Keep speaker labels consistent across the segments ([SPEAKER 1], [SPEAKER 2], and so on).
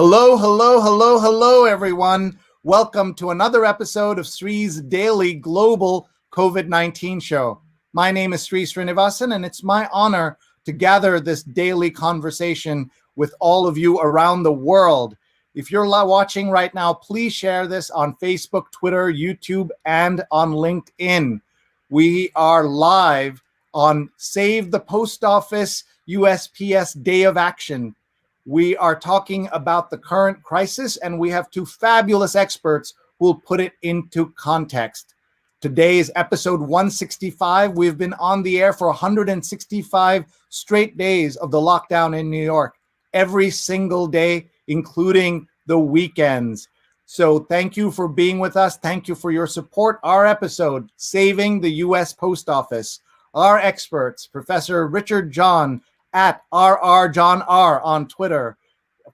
[SPEAKER 1] Hello, hello, hello, hello, everyone. Welcome to another episode of Sree's Daily Global COVID-19 Show. My name is Sree Sreenivasan, and it's my honor to gather this daily conversation with all of you around the world. If you're watching right now, please share this on Facebook, Twitter, YouTube, and on LinkedIn. We are live on Save the Post Office USPS Day of Action. We are talking about the current crisis, and we have two fabulous experts who will put it into context. Today is episode 165. We've been on the air for 165 straight days of the lockdown in New York, every single day, including the weekends. So thank you for being with us. Thank you for your support. Our episode, Saving the U.S. Post Office. Our experts, Professor Richard John, at RR John R on Twitter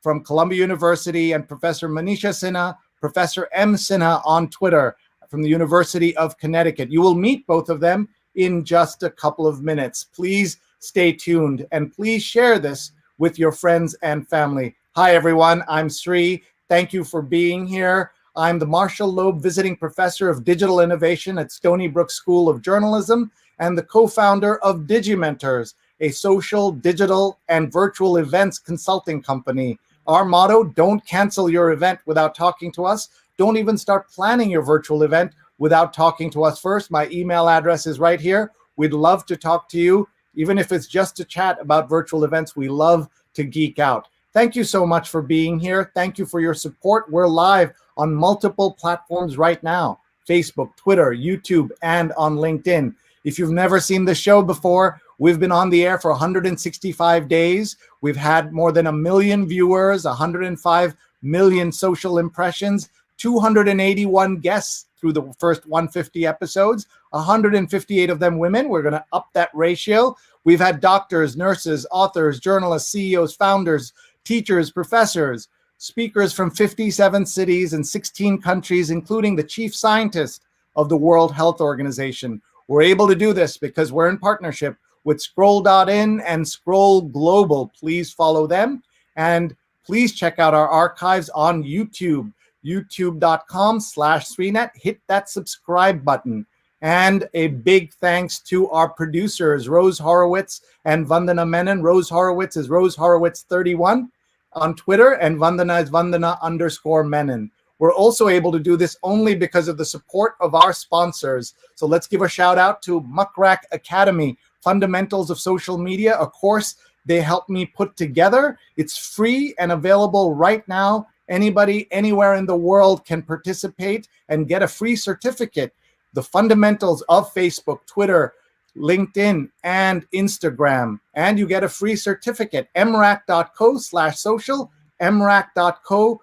[SPEAKER 1] from Columbia University, and Professor Manisha Sinha, Professor M. Sinha on Twitter from the University of Connecticut. You will meet both of them in just a couple of minutes. Please stay tuned and please share this with your friends and family. Hi, everyone. I'm Sree. Thank you for being here. I'm the Marshall Loeb Visiting Professor of Digital Innovation at Stony Brook School of Journalism and the co-founder of Digimentors, a social, digital, and virtual events consulting company. Our motto, don't cancel your event without talking to us. Don't even start planning your virtual event without talking to us first. My email address is right here. We'd love to talk to you. Even if it's just to chat about virtual events, we love to geek out. Thank you so much for being here. Thank you for your support. We're live on multiple platforms right now: Facebook, Twitter, YouTube, and on LinkedIn. If you've never seen the show before, we've been on the air for 165 days. We've had more than 1 million viewers, 105 million social impressions, 281 guests through the first 150 episodes, 158 of them women. We're going to up that ratio. We've had doctors, nurses, authors, journalists, CEOs, founders, teachers, professors, speakers from 57 cities and 16 countries, including the chief scientist of the World Health Organization. We're able to do this because we're in partnership with Scroll.in and Scroll Global. Please follow them. And please check out our archives on YouTube, youtube.com/Sreenet. Hit that subscribe button. And a big thanks to our producers, Rose Horowitz and Vandana Menon. Rose Horowitz is Rose Horowitz 31 on Twitter, and Vandana is Vandana_Menon. We're also able to do this only because of the support of our sponsors. So let's give a shout out to Muckrack Academy, Fundamentals of Social Media, a course they helped me put together. It's free and available right now. Anybody, anywhere in the world can participate and get a free certificate. The fundamentals of Facebook, Twitter, LinkedIn, and Instagram. And you get a free certificate, mrac.co/social, mrac.co/social.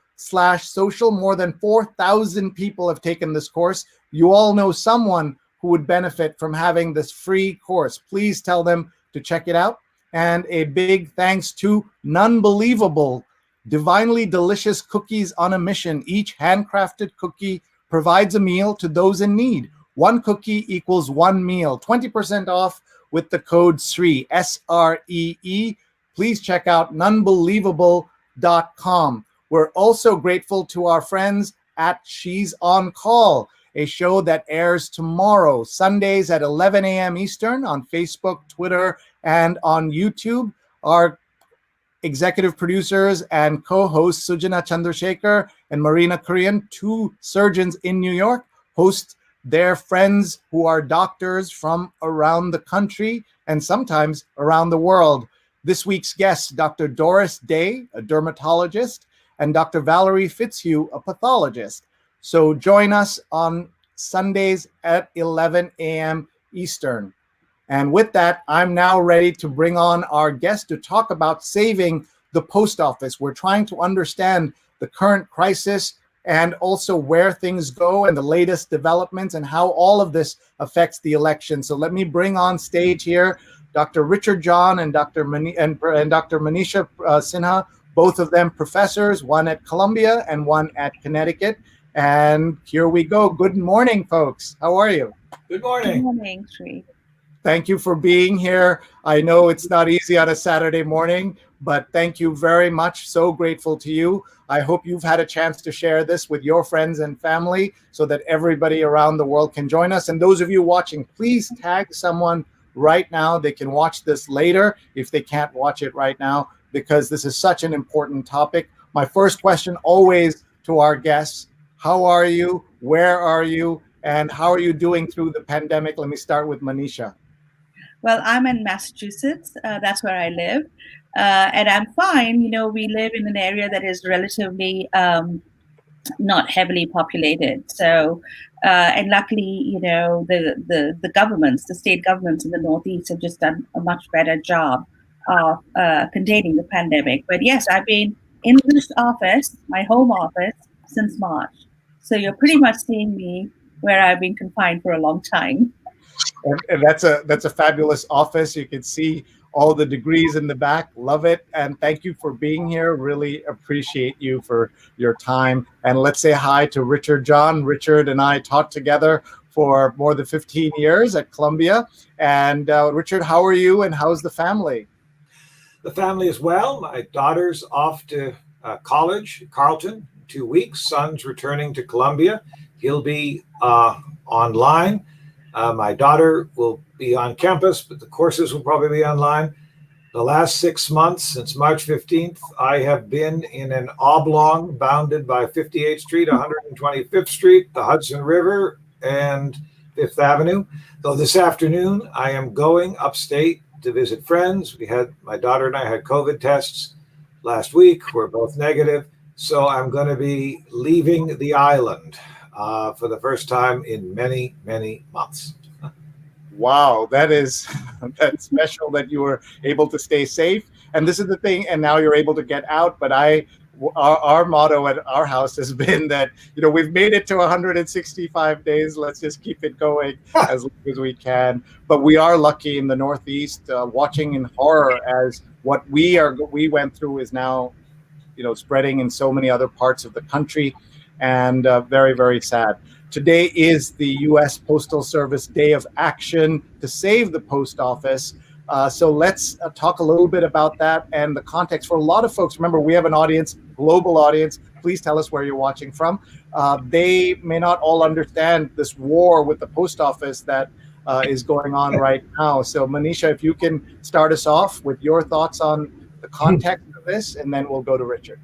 [SPEAKER 1] More than 4,000 people have taken this course. You all know someone who would benefit from having this free course. Please tell them to check it out. And a big thanks to Nunbelievable, divinely delicious cookies on a mission. Each handcrafted cookie provides a meal to those in need. One cookie equals one meal. 20% off with the code SREE, SREE. Please check out nunbelievable.com. We're also grateful to our friends at She's on Call, a show that airs tomorrow, Sundays at 11 a.m. Eastern on Facebook, Twitter, and on YouTube. Our executive producers and co-hosts, Sujana Chandrasekhar and Marina Korean, two surgeons in New York, host their friends who are doctors from around the country and sometimes around the world. This week's guests, Dr. Doris Day, a dermatologist, and Dr. Valerie Fitzhugh, a pathologist. So join us on Sundays at 11 a.m. Eastern. And with that, I'm now ready to bring on our guest to talk about saving the post office. We're trying to understand the current crisis and also where things go and the latest developments and how all of this affects the election. So let me bring on stage here Dr. Richard John and Dr. Manisha Sinha, both of them professors, one at Columbia and one at Connecticut. And here we go. Good morning, folks. How are you?
[SPEAKER 2] Good morning.
[SPEAKER 3] Good morning, Sree.
[SPEAKER 1] Thank you for being here. I know it's not easy on a Saturday morning, But thank you very much. So grateful to you. I hope you've had a chance to share this with your friends and family so that everybody around the world can join us. And those of you watching, please tag someone right now. They can watch this later if they can't watch it right now, because this is such an important topic. My first question always to our guests: how are you? Where are you? And how are you doing through the pandemic? Let me start with Manisha.
[SPEAKER 2] Well, I'm in Massachusetts. That's where I live. And I'm fine. We live in an area that is relatively not heavily populated. So, and luckily, the governments, the state governments in the Northeast have just done a much better job of containing the pandemic. But yes, I've been in this office, my home office, since March. So you're pretty much seeing me where I've been confined for a long time.
[SPEAKER 1] And that's a fabulous office. You can see all the degrees in the back. Love it. And thank you for being here. Really appreciate you for your time. And let's say hi to Richard John. Richard and I taught together for more than 15 years at Columbia. And Richard, how are you and how's the family?
[SPEAKER 3] The family is well. My daughter's off to college, Carleton, 2 weeks. Son's returning to Columbia. He'll be online. My daughter will be on campus, but the courses will probably be online. The last 6 months, since March 15th, I have been in an oblong bounded by 58th Street, 125th Street, the Hudson River, and Fifth Avenue. Though this afternoon, I am going upstate to visit friends. My daughter and I had COVID tests last week. We're both negative. So I'm going to be leaving the island for the first time in many, many months.
[SPEAKER 1] Wow, that's special that you were able to stay safe. And this is the thing, and now you're able to get out. But our motto at our house has been that, we've made it to 165 days. Let's just keep it going as long as we can. But we are lucky in the Northeast, watching in horror as what we went through is now, spreading in so many other parts of the country, and very, very sad. Today is the U.S. Postal Service Day of Action to save the post office. So let's talk a little bit about that and the context for a lot of folks. Remember, we have an audience, global audience. Please tell us where you're watching from. They may not all understand this war with the post office that is going on right now. So Manisha, if you can start us off with your thoughts on the context of this, and then we'll go to Richard.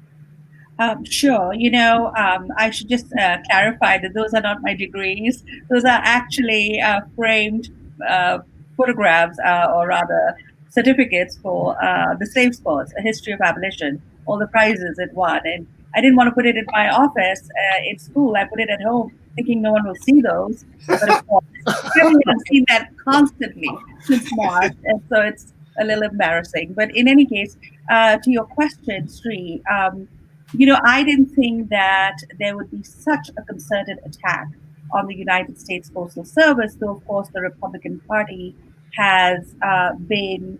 [SPEAKER 2] Sure. I should just clarify that those are not my degrees. Those are actually framed photographs, or rather certificates for the slave sports, a history of abolition, all the prizes it won. And I didn't want to put it in my office in school. I put it at home thinking no one will see those. But of course, everyone has seen that constantly since March. And so it's a little embarrassing. But in any case, to your question, Sree, I didn't think that there would be such a concerted attack on the United States Postal Service, though, of course, the Republican Party has been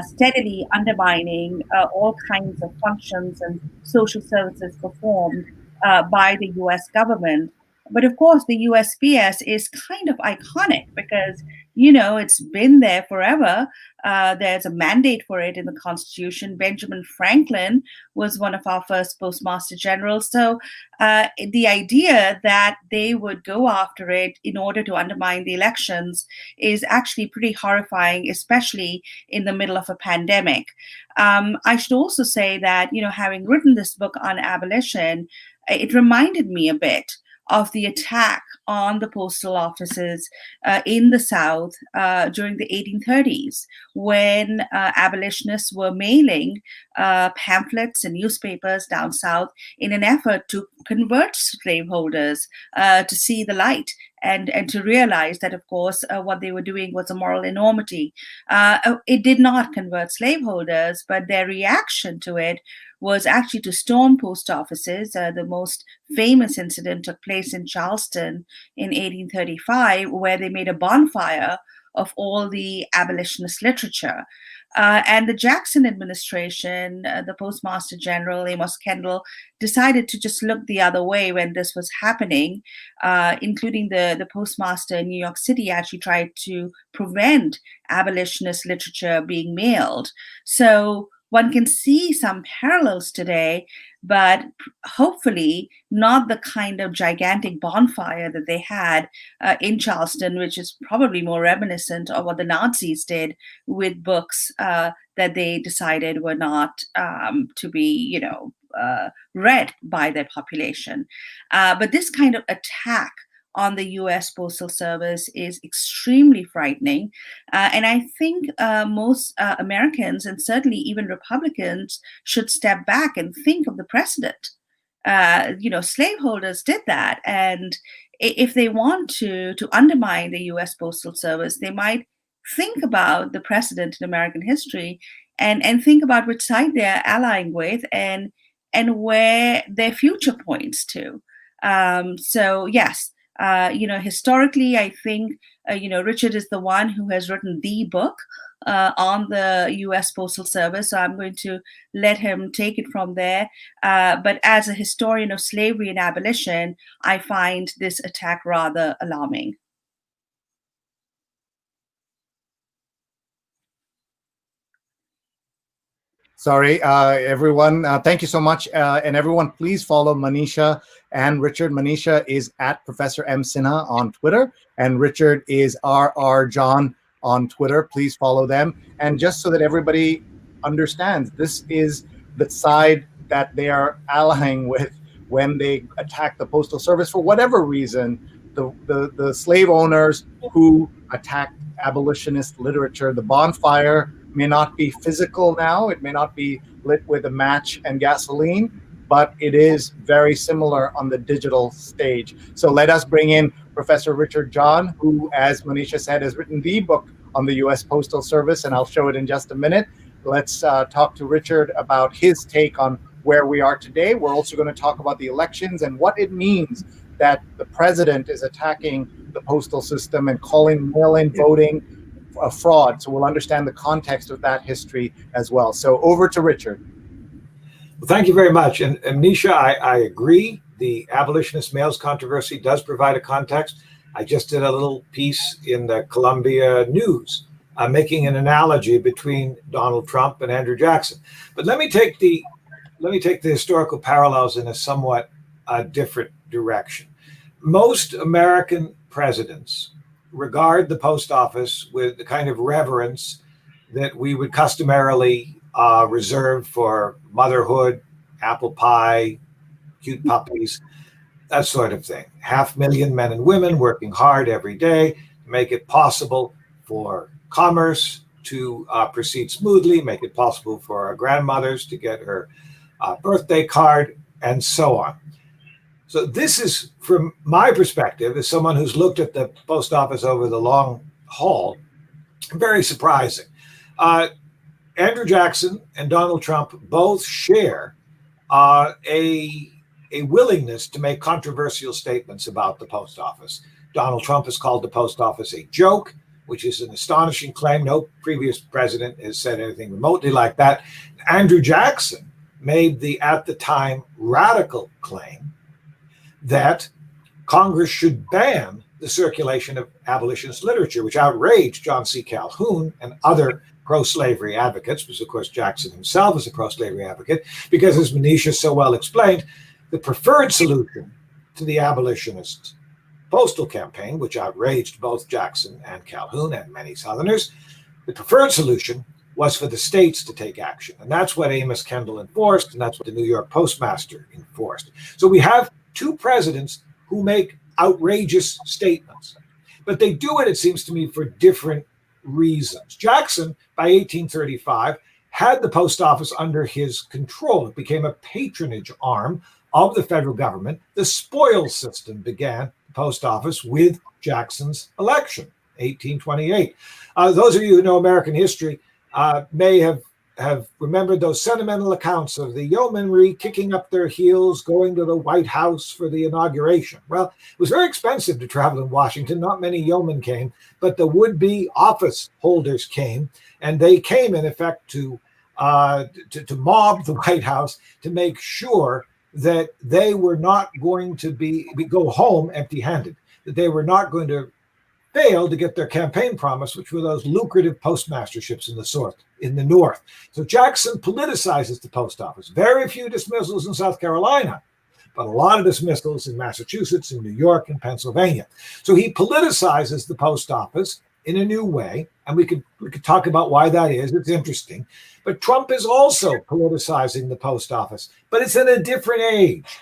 [SPEAKER 2] steadily undermining all kinds of functions and social services performed by the U.S. government. But of course, the USPS is kind of iconic because, it's been there forever. There's a mandate for it in the Constitution. Benjamin Franklin was one of our first postmaster generals. So the idea that they would go after it in order to undermine the elections is actually pretty horrifying, especially in the middle of a pandemic. I should also say that, having written this book on abolition, it reminded me a bit of the attack on the postal offices in the South during the 1830s, when abolitionists were mailing pamphlets and newspapers down South in an effort to convert slaveholders to see the light and to realize that, of course, what they were doing was a moral enormity. It did not convert slaveholders, but their reaction to it was actually to storm post offices. The most famous incident took place in Charleston in 1835, where they made a bonfire of all the abolitionist literature. And the Jackson administration, the Postmaster General, Amos Kendall, decided to just look the other way when this was happening, including the postmaster in New York City actually tried to prevent abolitionist literature being mailed. So one can see some parallels today, but hopefully not the kind of gigantic bonfire that they had in Charleston, which is probably more reminiscent of what the Nazis did with books that they decided were not to be, read by their population. But this kind of attack on the US Postal Service is extremely frightening. And I think most Americans, and certainly even Republicans, should step back and think of the precedent. Slaveholders did that. And if they want to undermine the US Postal Service, they might think about the precedent in American history and think about which side they're allying with and where their future points to. So yes, historically, I think, Richard is the one who has written the book on the U.S. Postal Service. So I'm going to let him take it from there. But as a historian of slavery and abolition, I find this attack rather alarming.
[SPEAKER 1] Sorry, everyone. Thank you so much. And everyone, please follow Manisha and Richard. Manisha is at Professor M. Sinha on Twitter, and Richard is RR John on Twitter. Please follow them. And just so that everybody understands, this is the side that they are allying with when they attack the Postal Service for whatever reason. The slave owners who attacked abolitionist literature, the bonfire may not be physical now, it may not be lit with a match and gasoline, but it is very similar on the digital stage. So let us bring in Professor Richard John, who, as Manisha said, has written the book on the US Postal Service, and I'll show it in just a minute. Let's talk to Richard about his take on where we are today. We're also going to talk about the elections and what it means that the president is attacking the postal system and calling mail-in voting a fraud. So we'll understand the context of that history as well. So over to Richard.
[SPEAKER 3] Well, thank you very much. And Manisha, I agree. The abolitionist mails controversy does provide a context. I just did a little piece in the Columbia News making an analogy between Donald Trump and Andrew Jackson. But let me take the historical parallels in a somewhat different direction. Most American presidents regard the post office with the kind of reverence that we would customarily reserve for motherhood, apple pie, cute puppies, that sort of thing. 500,000 men and women working hard every day to make it possible for commerce to proceed smoothly, make it possible for our grandmothers to get her birthday card, and so on. So this is, from my perspective, as someone who's looked at the post office over the long haul, very surprising. Andrew Jackson and Donald Trump both share a willingness to make controversial statements about the post office. Donald Trump has called the post office a joke, which is an astonishing claim. No previous president has said anything remotely like that. Andrew Jackson made the, at the time, radical claim that Congress should ban the circulation of abolitionist literature, which outraged John C. Calhoun and other pro-slavery advocates, because of course Jackson himself is a pro-slavery advocate, because as Manisha so well explained, the preferred solution to the abolitionist postal campaign, which outraged both Jackson and Calhoun and many Southerners, the preferred solution was for the states to take action. And that's what Amos Kendall enforced, and that's what the New York Postmaster enforced. So we have two presidents who make outrageous statements, but they do it seems to me, for different reasons. Jackson, by 1835, had the post office under his control. It became a patronage arm of the federal government. The spoils system began the post office with Jackson's election, 1828. Those of you who know American history may have remembered those sentimental accounts of the yeomanry kicking up their heels, going to the White House for the inauguration. Well, it was very expensive to travel in Washington. Not many yeomen came, but the would-be office holders came, and they came, in effect, to mob the White House to make sure that they were not going to go home empty-handed, that they were not going to failed to get their campaign promise, which were those lucrative postmasterships in the North. So Jackson politicizes the post office. Very few dismissals in South Carolina, but a lot of dismissals in Massachusetts, in New York, and Pennsylvania. So he politicizes the post office in a new way, and we could talk about why that is. It's interesting. But Trump is also politicizing the post office, but it's in a different age.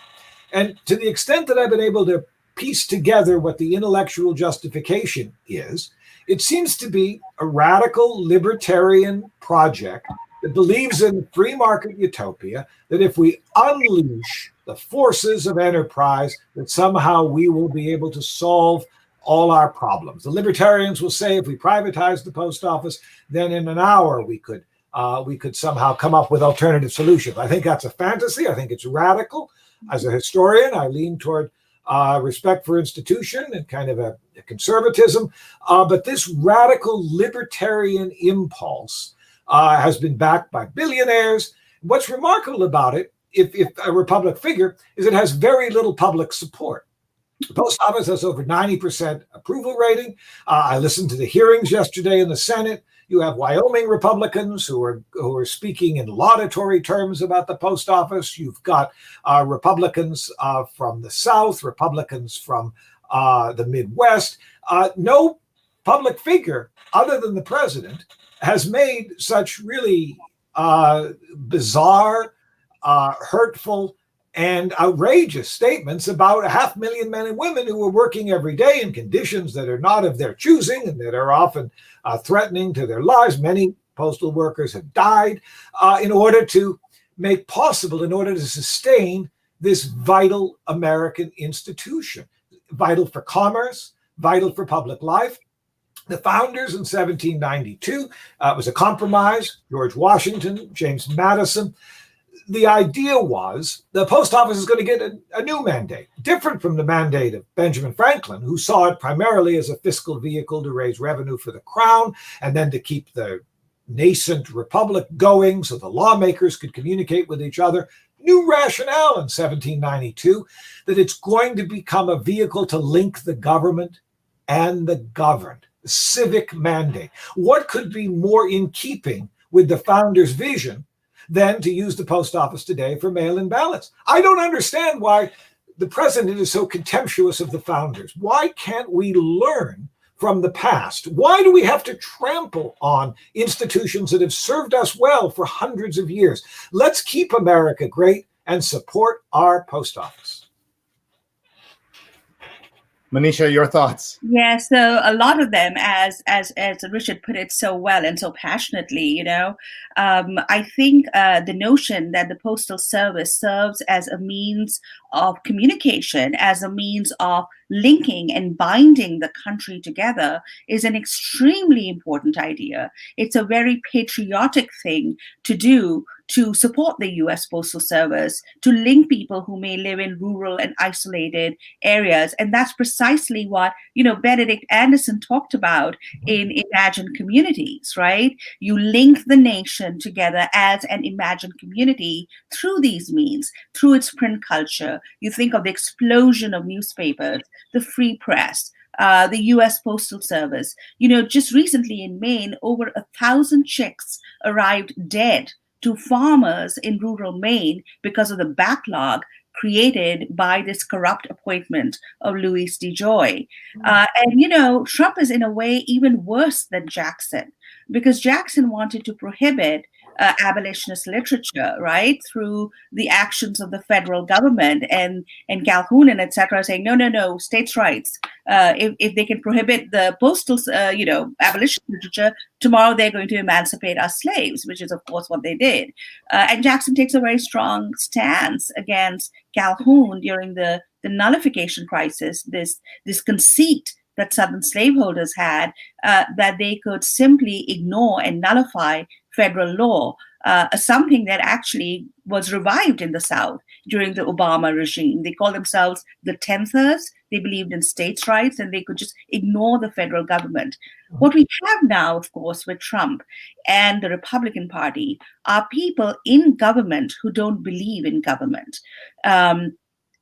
[SPEAKER 3] And to the extent that I've been able to piece together what the intellectual justification is, it seems to be a radical libertarian project that believes in free market utopia, that if we unleash the forces of enterprise, that somehow we will be able to solve all our problems. The libertarians will say if we privatize the post office, then in an hour we could somehow come up with alternative solutions. I think that's a fantasy. I think it's radical. As a historian, I lean toward respect for institution and kind of a conservatism. But this radical libertarian impulse has been backed by billionaires. What's remarkable about it, if a Republic figure, is it has very little public support. The post office has over 90% approval rating. I listened to the hearings yesterday in the Senate. You have Wyoming Republicans who are speaking in laudatory terms about the post office. You've got Republicans from the South, Republicans from the Midwest. No public figure other than the president has made such really bizarre, hurtful, and outrageous statements about 500,000 men and women who are working every day in conditions that are not of their choosing and that are often threatening to their lives. Many postal workers have died in order to sustain this vital American institution, vital for commerce, vital for public life. The founders in 1792, it was a compromise, George Washington, James Madison. The idea was the post office is going to get a new mandate, different from the mandate of Benjamin Franklin, who saw it primarily as a fiscal vehicle to raise revenue for the crown and then to keep the nascent republic going so the lawmakers could communicate with each other. New rationale in 1792 that it's going to become a vehicle to link the government and the governed, the civic mandate. What could be more in keeping with the founders' vision than to use the post office today for mail-in ballots? I don't understand why the president is so contemptuous of the founders. Why can't we learn from the past? Why do we have to trample on institutions that have served us well for hundreds of years? Let's keep America great and support our post office.
[SPEAKER 1] Manisha, your thoughts?
[SPEAKER 2] Yeah, so a lot of them, as Richard put it so well and so passionately, I think the notion that the Postal Service serves as a means of communication, as a means of linking and binding the country together is an extremely important idea. It's a very patriotic thing to do, to support the US Postal Service, to link people who may live in rural and isolated areas. And that's precisely what, Benedict Anderson talked about in Imagined Communities, right? You link the nation together as an imagined community through these means, through its print culture. You think of the explosion of newspapers, the free press, the US Postal Service. Just recently in Maine, over 1,000 chicks arrived dead to farmers in rural Maine because of the backlog created by this corrupt appointment of Louis DeJoy. And Trump is in a way even worse than Jackson, because Jackson wanted to prohibit abolitionist literature, right, through the actions of the federal government and Calhoun and et cetera, saying, no, states' rights. If they can prohibit the postal, abolition literature, tomorrow they're going to emancipate our slaves, which is, of course, what they did. And Jackson takes a very strong stance against Calhoun during the nullification crisis, this conceit that Southern slaveholders had, that they could simply ignore and nullify federal law, something that actually was revived in the South during the Obama regime. They call themselves the Tenthers. They believed in states' rights and they could just ignore the federal government. What we have now, of course, with Trump and the Republican Party are people in government who don't believe in government.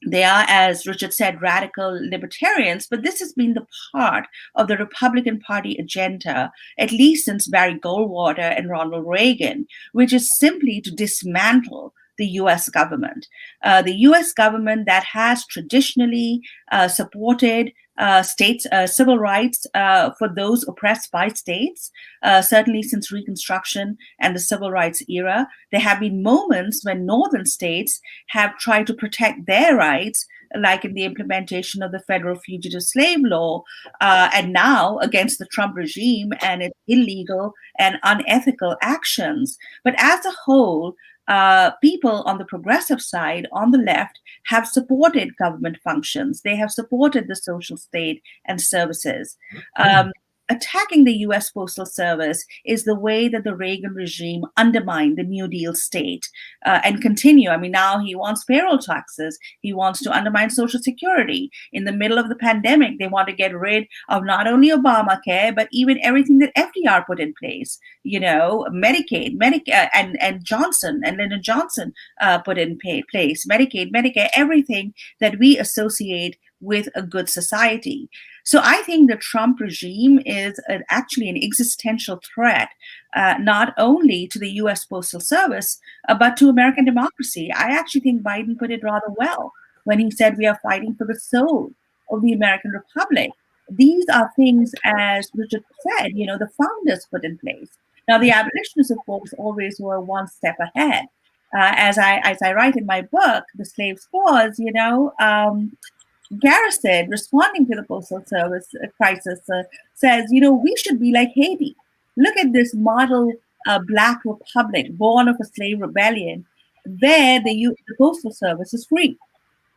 [SPEAKER 2] They are, as Richard said, radical libertarians, but this has been the part of the Republican Party agenda, at least since Barry Goldwater and Ronald Reagan, which is simply to dismantle the US government. The US government that has traditionally supported states' civil rights for those oppressed by states, certainly since Reconstruction and the Civil Rights era. There have been moments when northern states have tried to protect their rights, like in the implementation of the federal fugitive slave law, and now against the Trump regime and its illegal and unethical actions. But as a whole, people on the progressive side, on the left, have supported government functions. They have supported the social state and services. Attacking the US Postal Service is the way that the Reagan regime undermined the New Deal state and continue. I mean, now he wants payroll taxes. He wants to undermine Social Security. In the middle of the pandemic, they want to get rid of not only Obamacare, but even everything that FDR put in place. You know, Medicaid, and Johnson and Lyndon Johnson put in place, Medicaid, Medicare, everything that we associate with a good society. So I think the Trump regime is actually an existential threat, not only to the US Postal Service, but to American democracy. I actually think Biden put it rather well when he said we are fighting for the soul of the American Republic. These are things, as Richard said, you know, the founders put in place. Now, the abolitionists, of course, always were one step ahead. As I write in my book, The Slave's Cause, you know, Garrison, responding to the Postal Service crisis, says, you know, we should be like Haiti. Look at this model Black republic born of a slave rebellion. There, the Postal Service is free.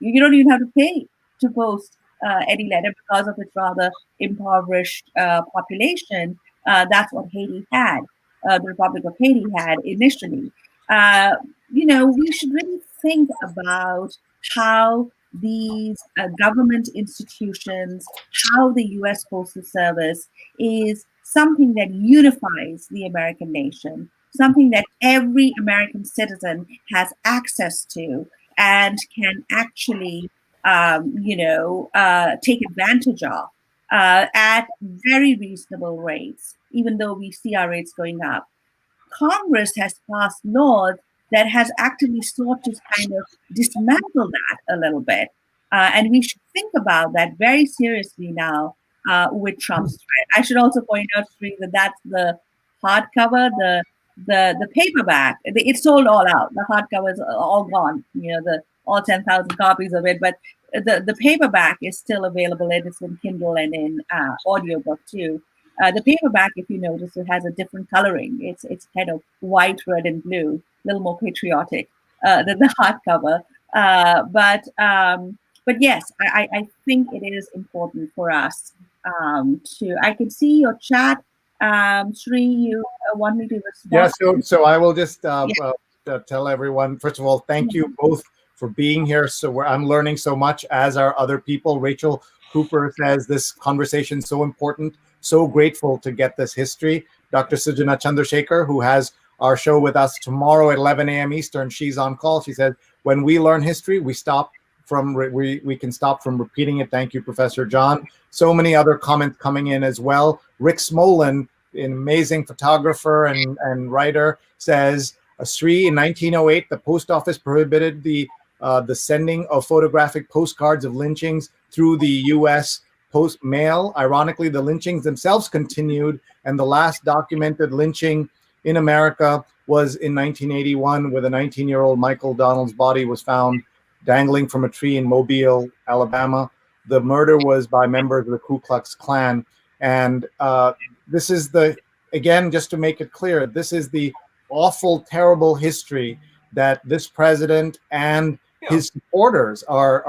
[SPEAKER 2] You don't even have to pay to post any letter because of its rather impoverished population. That's what Haiti had, the Republic of Haiti had initially. You know, we should really think about how these government institutions, how the US Postal Service is something that unifies the American nation, something that every American citizen has access to and can actually, take advantage of at very reasonable rates, even though we see our rates going up. Congress has passed laws that has actively sought to kind of dismantle that a little bit. And we should think about that very seriously now with Trump's threat. I should also point out, Sree, that that's the hardcover, the paperback. It's sold all out. The hardcover is all gone, you know, all 10,000 copies of it. But the paperback is still available. It is in Kindle and in audiobook too. The paperback, if you notice, it has a different coloring. It's kind of white, red, and blue, a little more patriotic than the hardcover. But yes, I think it is important for us to. I can see your chat, Sree. You want me to respond?
[SPEAKER 1] Yeah. So I will just tell everyone. First of all, thank you both for being here. So I'm learning so much, as are other people. Rachel Cooper says this conversation is so important. So grateful to get this history. Dr. Sujana Chandrasekhar, who has our show with us tomorrow at 11 a.m. Eastern, she's on call. She said, when we learn history, we can stop from repeating it. Thank you, Professor John. So many other comments coming in as well. Rick Smolin, an amazing photographer and writer, says, Sree, in 1908, the post office prohibited the sending of photographic postcards of lynchings through the U.S. post mail. Ironically, the lynchings themselves continued, and the last documented lynching in America was in 1981, where the 19-year-old Michael Donald's body was found dangling from a tree in Mobile, Alabama. The murder was by members of the Ku Klux Klan. And this is again, just to make it clear, this is the awful, terrible history that this president and his supporters are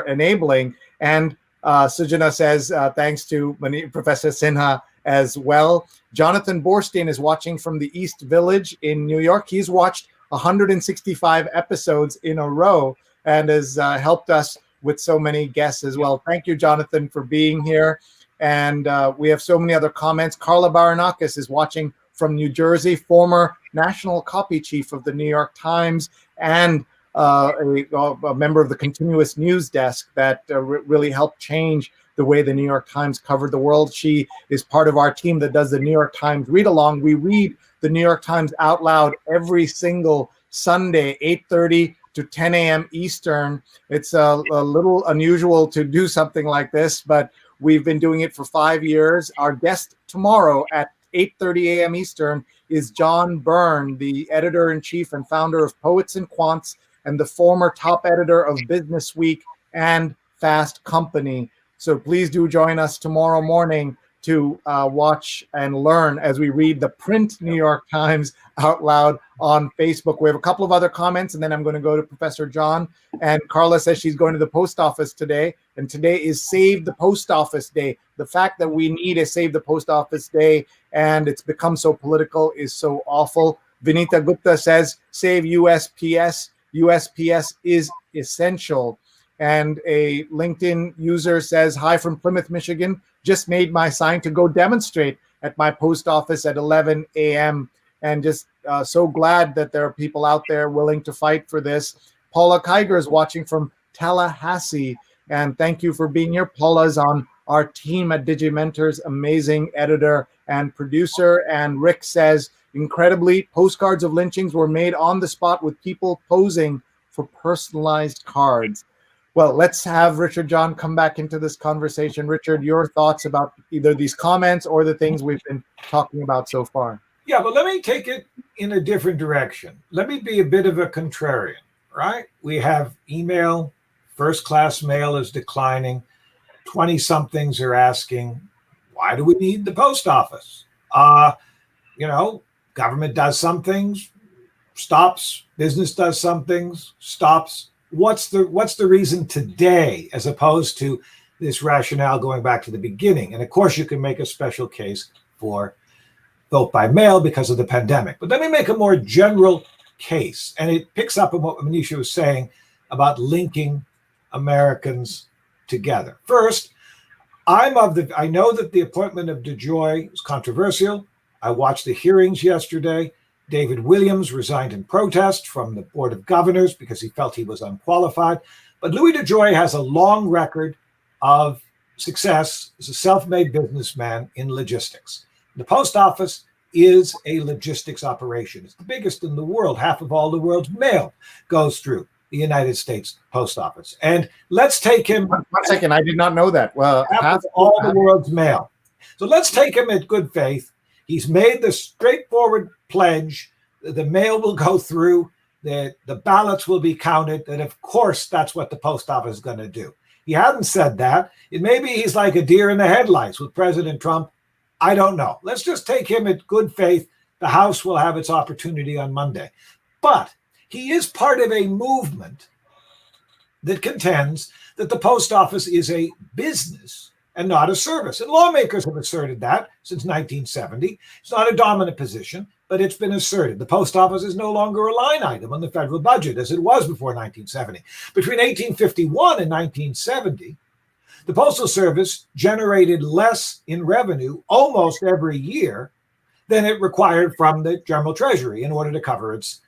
[SPEAKER 1] enabling. And Sujana says, thanks to Professor Sinha as well. Jonathan Borstein is watching from the East Village in New York. He's watched 165 episodes in a row and has helped us with so many guests as well. Thank you, Jonathan, for being here. And we have so many other comments. Carla Baranakis is watching from New Jersey, former national copy chief of the New York Times and a member of the continuous news desk that really helped change the way the New York Times covered the world. She is part of our team that does the New York Times read along. We read the New York Times out loud every single Sunday, 8:30 to 10 a.m. Eastern. It's a little unusual to do something like this, but we've been doing it for 5 years. Our guest tomorrow at 8:30 a.m. Eastern is John Byrne, the editor-in-chief and founder of Poets and Quants and the former top editor of Business Week and Fast Company. So please do join us tomorrow morning to watch and learn as we read the print New York Times out loud on Facebook. We have a couple of other comments, and then I'm going to go to Professor John. And Carla says she's going to the post office today, and today is Save the Post Office Day. The fact that we need a Save the Post Office Day and it's become so political is so awful. Vinita Gupta says, save USPS. USPS is essential. And a LinkedIn user says, hi from Plymouth, Michigan. Just made my sign to go demonstrate at my post office at 11 a.m. And just so glad that there are people out there willing to fight for this. Paula Kiger is watching from Tallahassee. And thank you for being here. Paula's on our team at Digimentors, amazing editor and producer. And Rick says, incredibly, postcards of lynchings were made on the spot with people posing for personalized cards. Well, let's have Richard John come back into this conversation. Richard, your thoughts about either these comments or the things we've been talking about so far.
[SPEAKER 3] Yeah, but let me take it in a different direction. Let me be a bit of a contrarian, right? We have email, first-class mail is declining. 20-somethings are asking, why do we need the post office? Government does some things, stops. Business does some things, stops. What's the reason today, as opposed to this rationale going back to the beginning? And of course, you can make a special case for vote by mail because of the pandemic. But let me make a more general case, and it picks up on what Manisha was saying about linking Americans together. First, I know that the appointment of DeJoy is controversial. I watched the hearings yesterday. David Williams resigned in protest from the Board of Governors because he felt he was unqualified. But Louis DeJoy has a long record of success as a self-made businessman in logistics. The post office is a logistics operation. It's the biggest in the world. Half of all the world's mail goes through the United States Post Office. And let's take him...
[SPEAKER 1] One second, I did not know that. Well,
[SPEAKER 3] half of all the world's mail. So let's take him at good faith. He's made the straightforward pledge that the mail will go through, that the ballots will be counted, that of course that's what the post office is going to do. He hadn't said that. Maybe he's like a deer in the headlights with President Trump. I don't know. Let's just take him at good faith. The House will have its opportunity on Monday. But he is part of a movement that contends that the post office is a business and not a service. And lawmakers have asserted that since 1970. It's not a dominant position, but it's been asserted. The post office is no longer a line item on the federal budget as it was before 1970. Between 1851 and 1970, the Postal Service generated less in revenue almost every year than it required from the General Treasury in order to cover its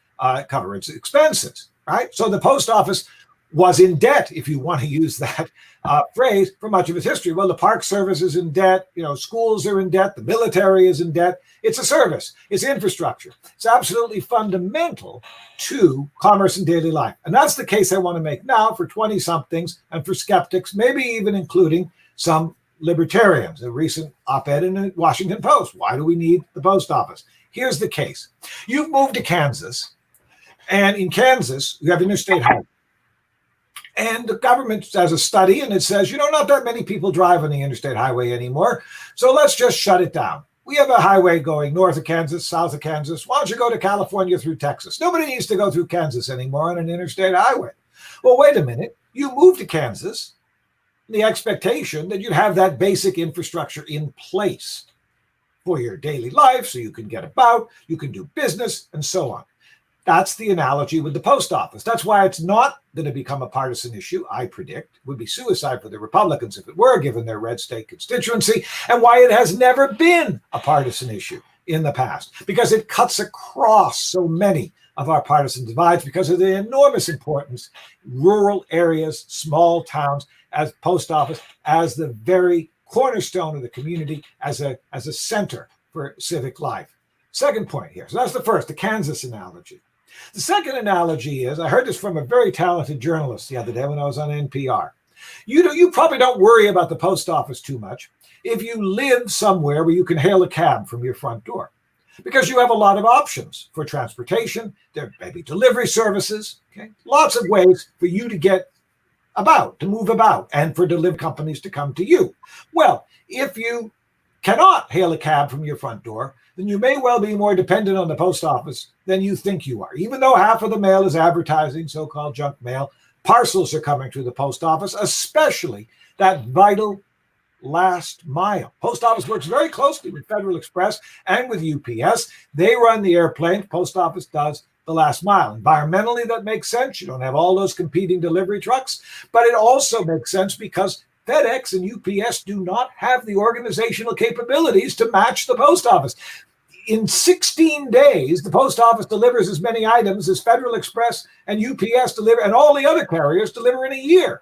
[SPEAKER 3] expenses, right? So the post office was in debt, if you want to use that phrase, for much of its history. Well, the Park Service is in debt, schools are in debt, the military is in debt. It's a service, it's infrastructure. It's absolutely fundamental to commerce and daily life. And that's the case I want to make now for 20-somethings and for skeptics, maybe even including some libertarians. A recent op-ed in the Washington Post. Why do we need the post office? Here's the case. You've moved to Kansas, and in Kansas, you have interstate highway. And the government does a study, and it says, not that many people drive on the interstate highway anymore, so let's just shut it down. We have a highway going north of Kansas, south of Kansas. Why don't you go to California through Texas? Nobody needs to go through Kansas anymore on an interstate highway. Well, wait a minute. You moved to Kansas, the expectation that you'd have that basic infrastructure in place for your daily life, so you can get about, you can do business, and so on. That's the analogy with the post office. That's why it's not going to become a partisan issue, I predict. It would be suicide for the Republicans if it were, given their red state constituency, and why it has never been a partisan issue in the past, because it cuts across so many of our partisan divides because of the enormous importance rural areas, small towns, as post office, as the very cornerstone of the community, as a center for civic life. Second point here. So that's the first, the Kansas analogy. The second analogy is, I heard this from a very talented journalist the other day when I was on NPR. You probably don't worry about the post office too much if you live somewhere where you can hail a cab from your front door, because you have a lot of options for transportation. There may be delivery services, okay? Lots of ways for you to get about, to move about, and for delivery companies to come to you. Well, if you cannot hail a cab from your front door, then you may well be more dependent on the post office than you think you are. Even though half of the mail is advertising, so-called junk mail, parcels are coming to the post office, especially that vital last mile. Post office works very closely with Federal Express and with UPS. They run the airplane. Post office does the last mile. Environmentally, that makes sense. You don't have all those competing delivery trucks, but it also makes sense because FedEx and UPS do not have the organizational capabilities to match the post office. In 16 days, the post office delivers as many items as Federal Express and UPS deliver, and all the other carriers deliver in a year.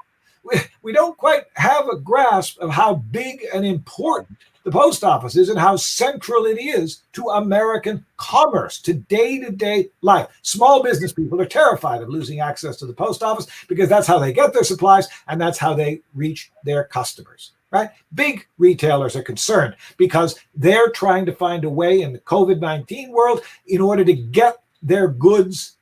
[SPEAKER 3] We don't quite have a grasp of how big and important the post office is and how central it is to American commerce, to day-to-day life. Small business people are terrified of losing access to the post office because that's how they get their supplies and that's how they reach their customers, right? Big retailers are concerned because they're trying to find a way in the COVID-19 world in order to get their goods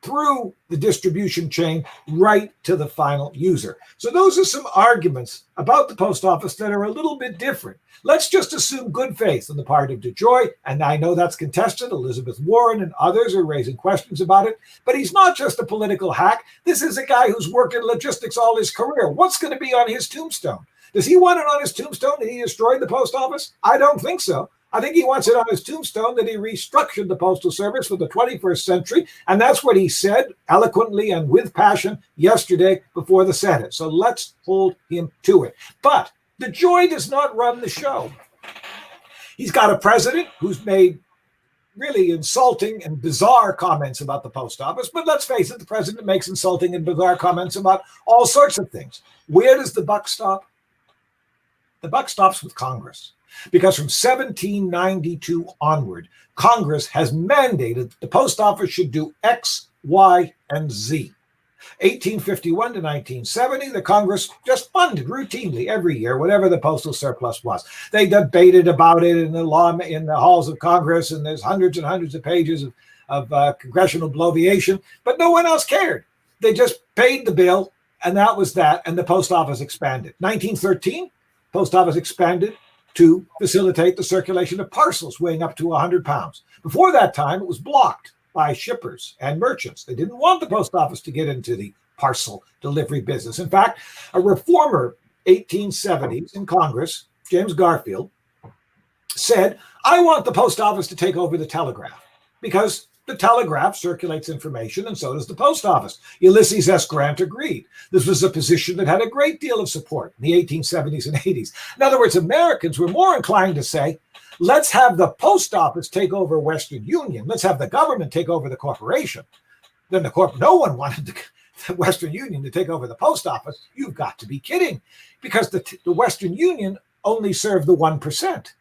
[SPEAKER 3] through the distribution chain right to the final user. So those are some arguments about the post office that are a little bit different. Let's just assume good faith on the part of DeJoy, and I know that's contested. Elizabeth Warren and others are raising questions about it, but he's not just a political hack. This is a guy who's worked in logistics all his career. What's going to be on his tombstone? Does he want it on his tombstone that he destroyed the post office? I don't think so. I think he wants it on his tombstone that he restructured the Postal Service for the 21st century. And that's what he said eloquently and with passion yesterday before the Senate. So let's hold him to it. But DeJoy does not run the show. He's got a president who's made really insulting and bizarre comments about the post office. But let's face it, the president makes insulting and bizarre comments about all sorts of things. Where does the buck stop? The buck stops with Congress. Because from 1792 onward, Congress has mandated the post office should do X, Y, and Z. 1851 to 1970, the Congress just funded routinely every year whatever the postal surplus was. They debated about it in the halls of Congress, and there's hundreds and hundreds of pages of congressional bloviation, but no one else cared. They just paid the bill, and that was that, and the post office expanded. 1913, post office expanded to facilitate the circulation of parcels weighing up to 100 pounds. Before that time, it was blocked by shippers and merchants. They didn't want the post office to get into the parcel delivery business. In fact, a reformer, 1870s in Congress, James Garfield, said, I want the post office to take over the telegraph because the telegraph circulates information, and so does the post office. Ulysses S. Grant agreed. This was a position that had a great deal of support in the 1870s and 80s. In other words, Americans were more inclined to say, let's have the post office take over Western Union. Let's have the government take over the corporation. Then no one wanted the Western Union to take over the post office. You've got to be kidding, because the Western Union only served the 1%.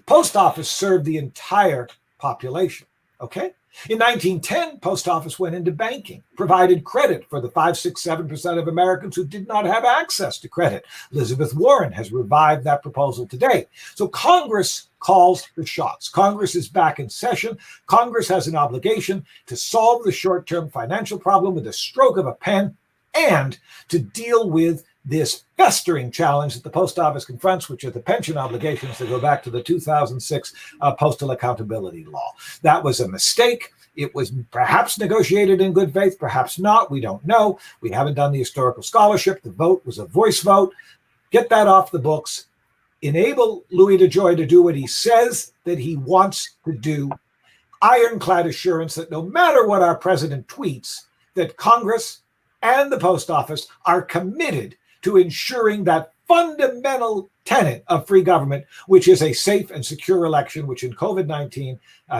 [SPEAKER 3] Post office served the entire population, okay? In 1910, post office went into banking, provided credit for the 5, 6, 7% of Americans who did not have access to credit. Elizabeth Warren has revived that proposal today. So Congress calls the shots. Congress is back in session. Congress has an obligation to solve the short-term financial problem with a stroke of a pen and to deal with this festering challenge that the post office confronts, which are the pension obligations that go back to the 2006 Postal Accountability Law. That was a mistake. It was perhaps negotiated in good faith, perhaps not. We don't know. We haven't done the historical scholarship. The vote was a voice vote. Get that off the books. Enable Louis DeJoy to do what he says that he wants to do. Ironclad assurance that no matter what our president tweets, that Congress and the post office are committed to ensuring that fundamental tenet of free government, which is a safe and secure election, which in COVID-19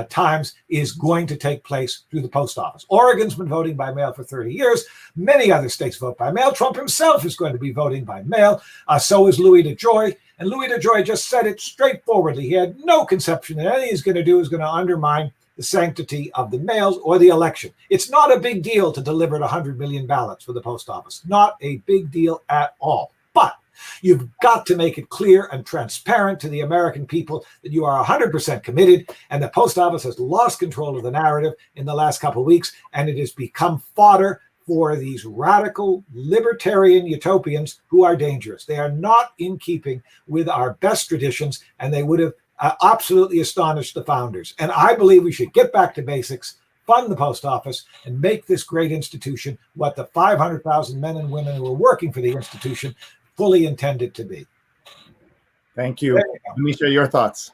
[SPEAKER 3] times is going to take place through the post office. Oregon's been voting by mail for 30 years. Many other states vote by mail. Trump himself is going to be voting by mail. So is Louis DeJoy. And Louis DeJoy just said it straightforwardly. He had no conception that anything he's going to do is going to undermine the sanctity of the mails or the election. It's not a big deal to deliver 100 million ballots for the post office. Not a big deal at all. But you've got to make it clear and transparent to the American people that you are 100% committed, and the post office has lost control of the narrative in the last couple of weeks, and it has become fodder for these radical libertarian utopians who are dangerous. They are not in keeping with our best traditions, and they would have absolutely astonished the founders. And I believe we should get back to basics, fund the post office, and make this great institution what the 500,000 men and women who are working for the institution fully intended to be.
[SPEAKER 1] Thank you. Manisha, your thoughts?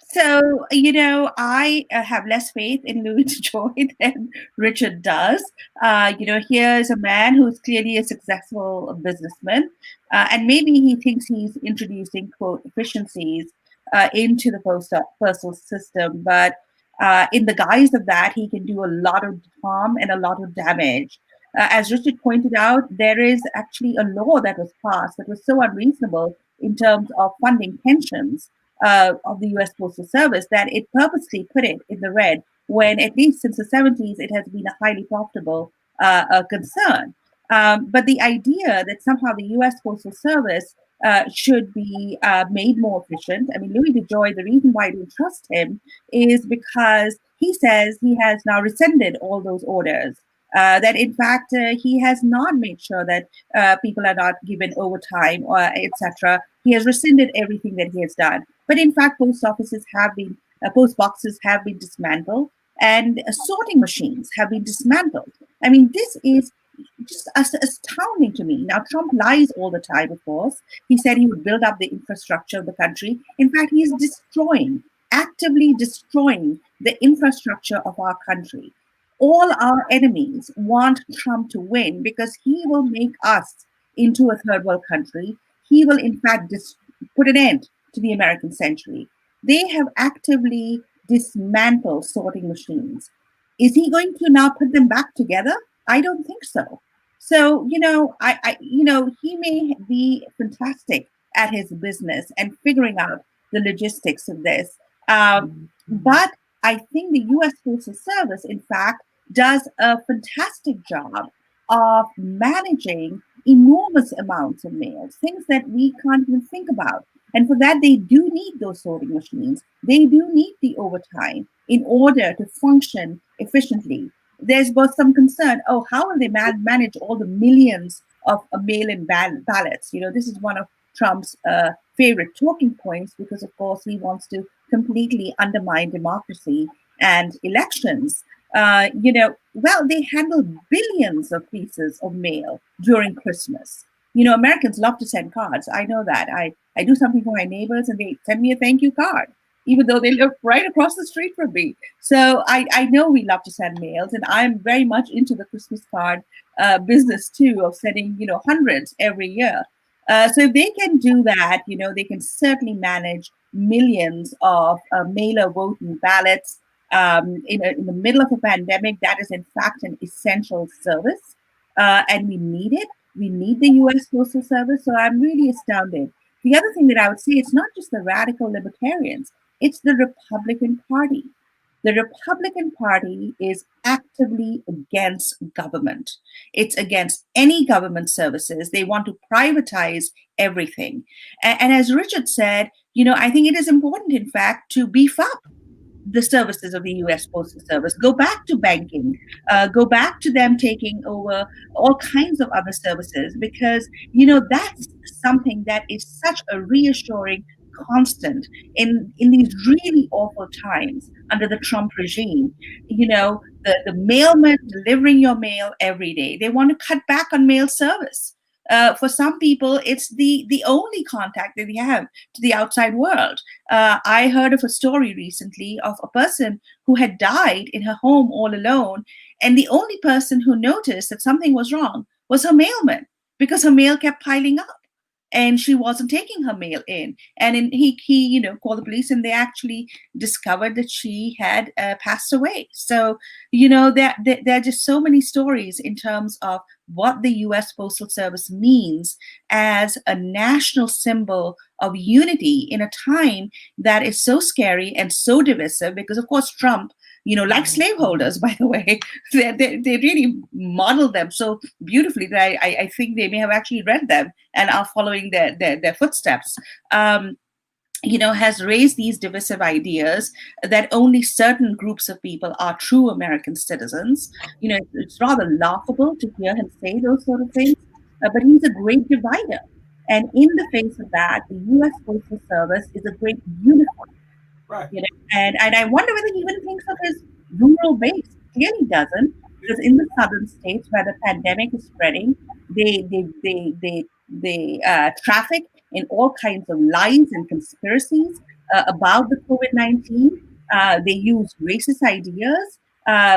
[SPEAKER 2] So, I have less faith in Louis DeJoy than Richard does. Here's a man who's clearly a successful businessman, and maybe he thinks he's introducing, quote, efficiencies into the postal system, but in the guise of that, he can do a lot of harm and a lot of damage. As Richard pointed out, there is actually a law that was passed that was so unreasonable in terms of funding pensions of the U.S. Postal Service that it purposely put it in the red when, at least since the 70s, it has been a highly profitable concern. But the idea that somehow the U.S. Postal Service should be made more efficient. I mean, Louis DeJoy, the reason why I don't trust him is because he says he has now rescinded all those orders. That in fact he has not made sure that people are not given overtime or etc. He has rescinded everything that he has done. But in fact, post boxes have been dismantled, and sorting machines have been dismantled. I mean, this is just astounding to me. Now, Trump lies all the time, of course. He said he would build up the infrastructure of the country. In fact, he is actively destroying the infrastructure of our country. All our enemies want Trump to win because he will make us into a third world country. He will, in fact, put an end to the American century. They have actively dismantled sorting machines. Is he going to now put them back together? I don't think so. So, he may be fantastic at his business and figuring out the logistics of this. But I think the U.S. Postal Service, in fact, does a fantastic job of managing enormous amounts of mail, things that we can't even think about. And for that, they do need those sorting machines. They do need the overtime in order to function efficiently. There's both some concern, how will they manage all the millions of mail-in ballots? This is one of Trump's favorite talking points because, of course, he wants to completely undermine democracy and elections. They handle billions of pieces of mail during Christmas. Americans love to send cards. I know that. I do something for my neighbors and they send me a thank you card, even though they live right across the street from me. So I know we love to send mails, and I'm very much into the Christmas card business too, of sending, hundreds every year. So if they can do that, they can certainly manage millions of mailer voting ballots. In the middle of a pandemic, that is in fact an essential service, and we need it. We need the U.S. Postal Service. So I'm really astounded. The other thing that I would say, it's not just the radical libertarians, it's the Republican Party. The Republican Party is actively against government. It's against any government services. They want to privatize everything. And as Richard said, I think it is important, in fact, to beef up the services of the U.S. Postal Service, go back to banking, go back to them taking over all kinds of other services, because, that's something that is such a reassuring constant in these really awful times under the Trump regime. The mailman delivering your mail every day. They want to cut back on mail service. For some people, it's the only contact that they have to the outside world. I heard of a story recently of a person who had died in her home all alone, and the only person who noticed that something was wrong was her mailman. because her mail kept piling up and she wasn't taking her mail in. And he called the police, and they actually discovered that she had passed away. So, there are just so many stories in terms of what the U.S. Postal Service means as a national symbol of unity in a time that is so scary and so divisive, because, of course, Trump, like slaveholders, by the way, they really model them so beautifully that I think they may have actually read them and are following their footsteps. Has raised these divisive ideas that only certain groups of people are true American citizens. It's rather laughable to hear him say those sort of things, but he's a great divider. And in the face of that, the U.S. Postal Service is a great unifier.
[SPEAKER 3] Right.
[SPEAKER 2] And I wonder whether he even thinks of his rural base. Clearly doesn't, because in the southern states where the pandemic is spreading, they traffic in all kinds of lies and conspiracies about the COVID-19. They use racist ideas.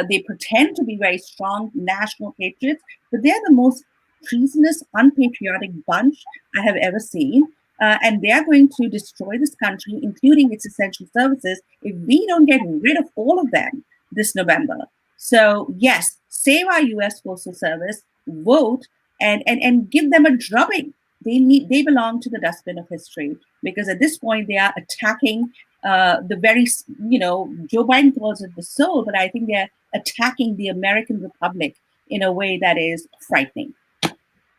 [SPEAKER 2] They pretend to be very strong national patriots, but they're the most treasonous, unpatriotic bunch I have ever seen. And they are going to destroy this country, including its essential services, if we don't get rid of all of them this November. So, yes, save our U.S. Postal Service, vote, and give them a drubbing. They belong to the dustbin of history, because at this point they are attacking the very, Joe Biden calls it the soul, but I think they're attacking the American Republic in a way that is frightening.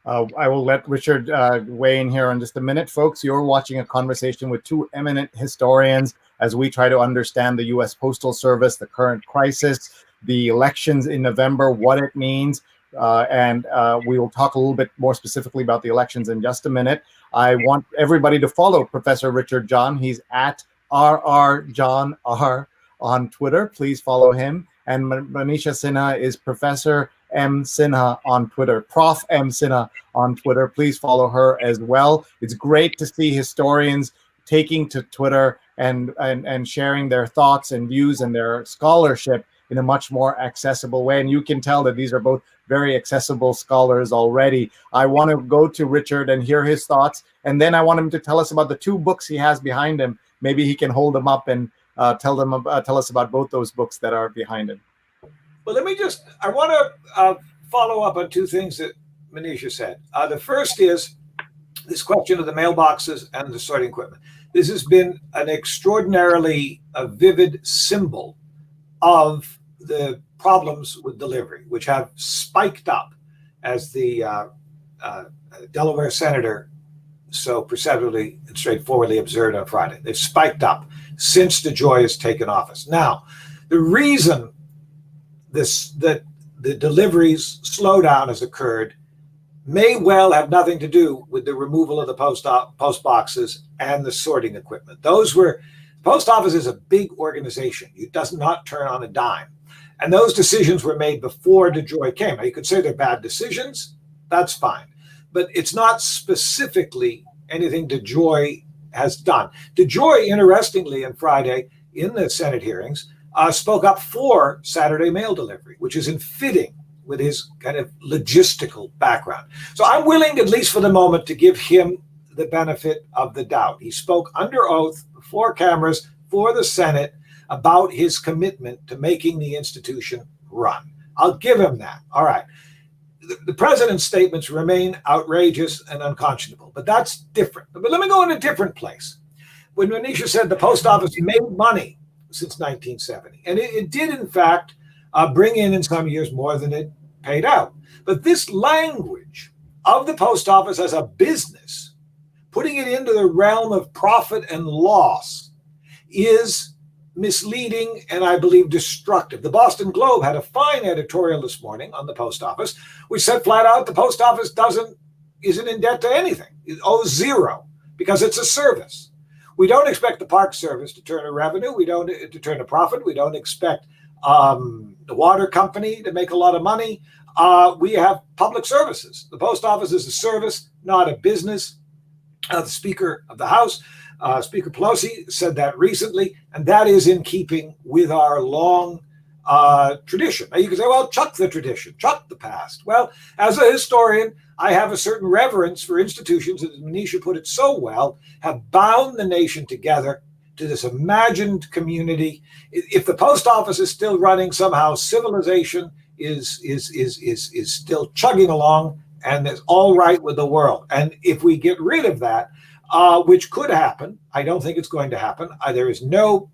[SPEAKER 1] I will let Richard weigh in here in just a minute. Folks, you're watching a conversation with two eminent historians as we try to understand the U.S. Postal Service, the current crisis, the elections in November, what it means. And we will talk a little bit more specifically about the elections in just a minute. I want everybody to follow Professor Richard John. He's at RRJohnR on Twitter. Please follow him. And Manisha Sinha is Professor M. Sinha on Twitter, Prof. M. Sinha on Twitter. Please follow her as well. It's great to see historians taking to Twitter and sharing their thoughts and views and their scholarship in a much more accessible way. And you can tell that these are both very accessible scholars already. I want to go to Richard and hear his thoughts. And then I want him to tell us about the two books he has behind him. Maybe he can hold them up and tell us about both those books that are behind him.
[SPEAKER 3] Well, I want to follow up on two things that Manisha said. The first is this question of the mailboxes and the sorting equipment. This has been an extraordinarily vivid symbol of the problems with delivery, which have spiked up, as the Delaware senator so perceptively and straightforwardly observed on Friday. They've spiked up since DeJoy has taken office. Now, the reason that the deliveries slowdown has occurred may well have nothing to do with the removal of the post boxes and the sorting equipment. The post office is a big organization. It does not turn on a dime. And those decisions were made before DeJoy came. Now, you could say they're bad decisions. That's fine. But it's not specifically anything DeJoy has done. DeJoy, interestingly, on Friday in the Senate hearings, spoke up for Saturday mail delivery, which is in fitting with his kind of logistical background. So I'm willing, at least for the moment, to give him the benefit of the doubt. He spoke under oath before cameras for the Senate about his commitment to making the institution run. I'll give him that. All right. The president's statements remain outrageous and unconscionable, but that's different. But let me go in a different place. When Manisha said the post office made money since 1970, and it did, in fact, bring in some years more than it paid out. But this language of the post office as a business, putting it into the realm of profit and loss, is misleading and, I believe, destructive. The Boston Globe had a fine editorial this morning on the post office, which said flat out the post office isn't in debt to anything. It owes zero because it's a service. We don't expect the Park Service to turn a revenue. We don't to turn a profit. We don't expect the water company to make a lot of money. We have public services. The post office is a service, not a business. The Speaker of the House, Speaker Pelosi, said that recently, and that is in keeping with our long tradition. Now you can say, well, chuck the tradition, chuck the past. Well, as a historian, I have a certain reverence for institutions that, as Manisha put it so well, have bound the nation together to this imagined community. If the post office is still running, somehow civilization is still chugging along and is all right with the world. And if we get rid of that, which could happen, I don't think it's going to happen. There is no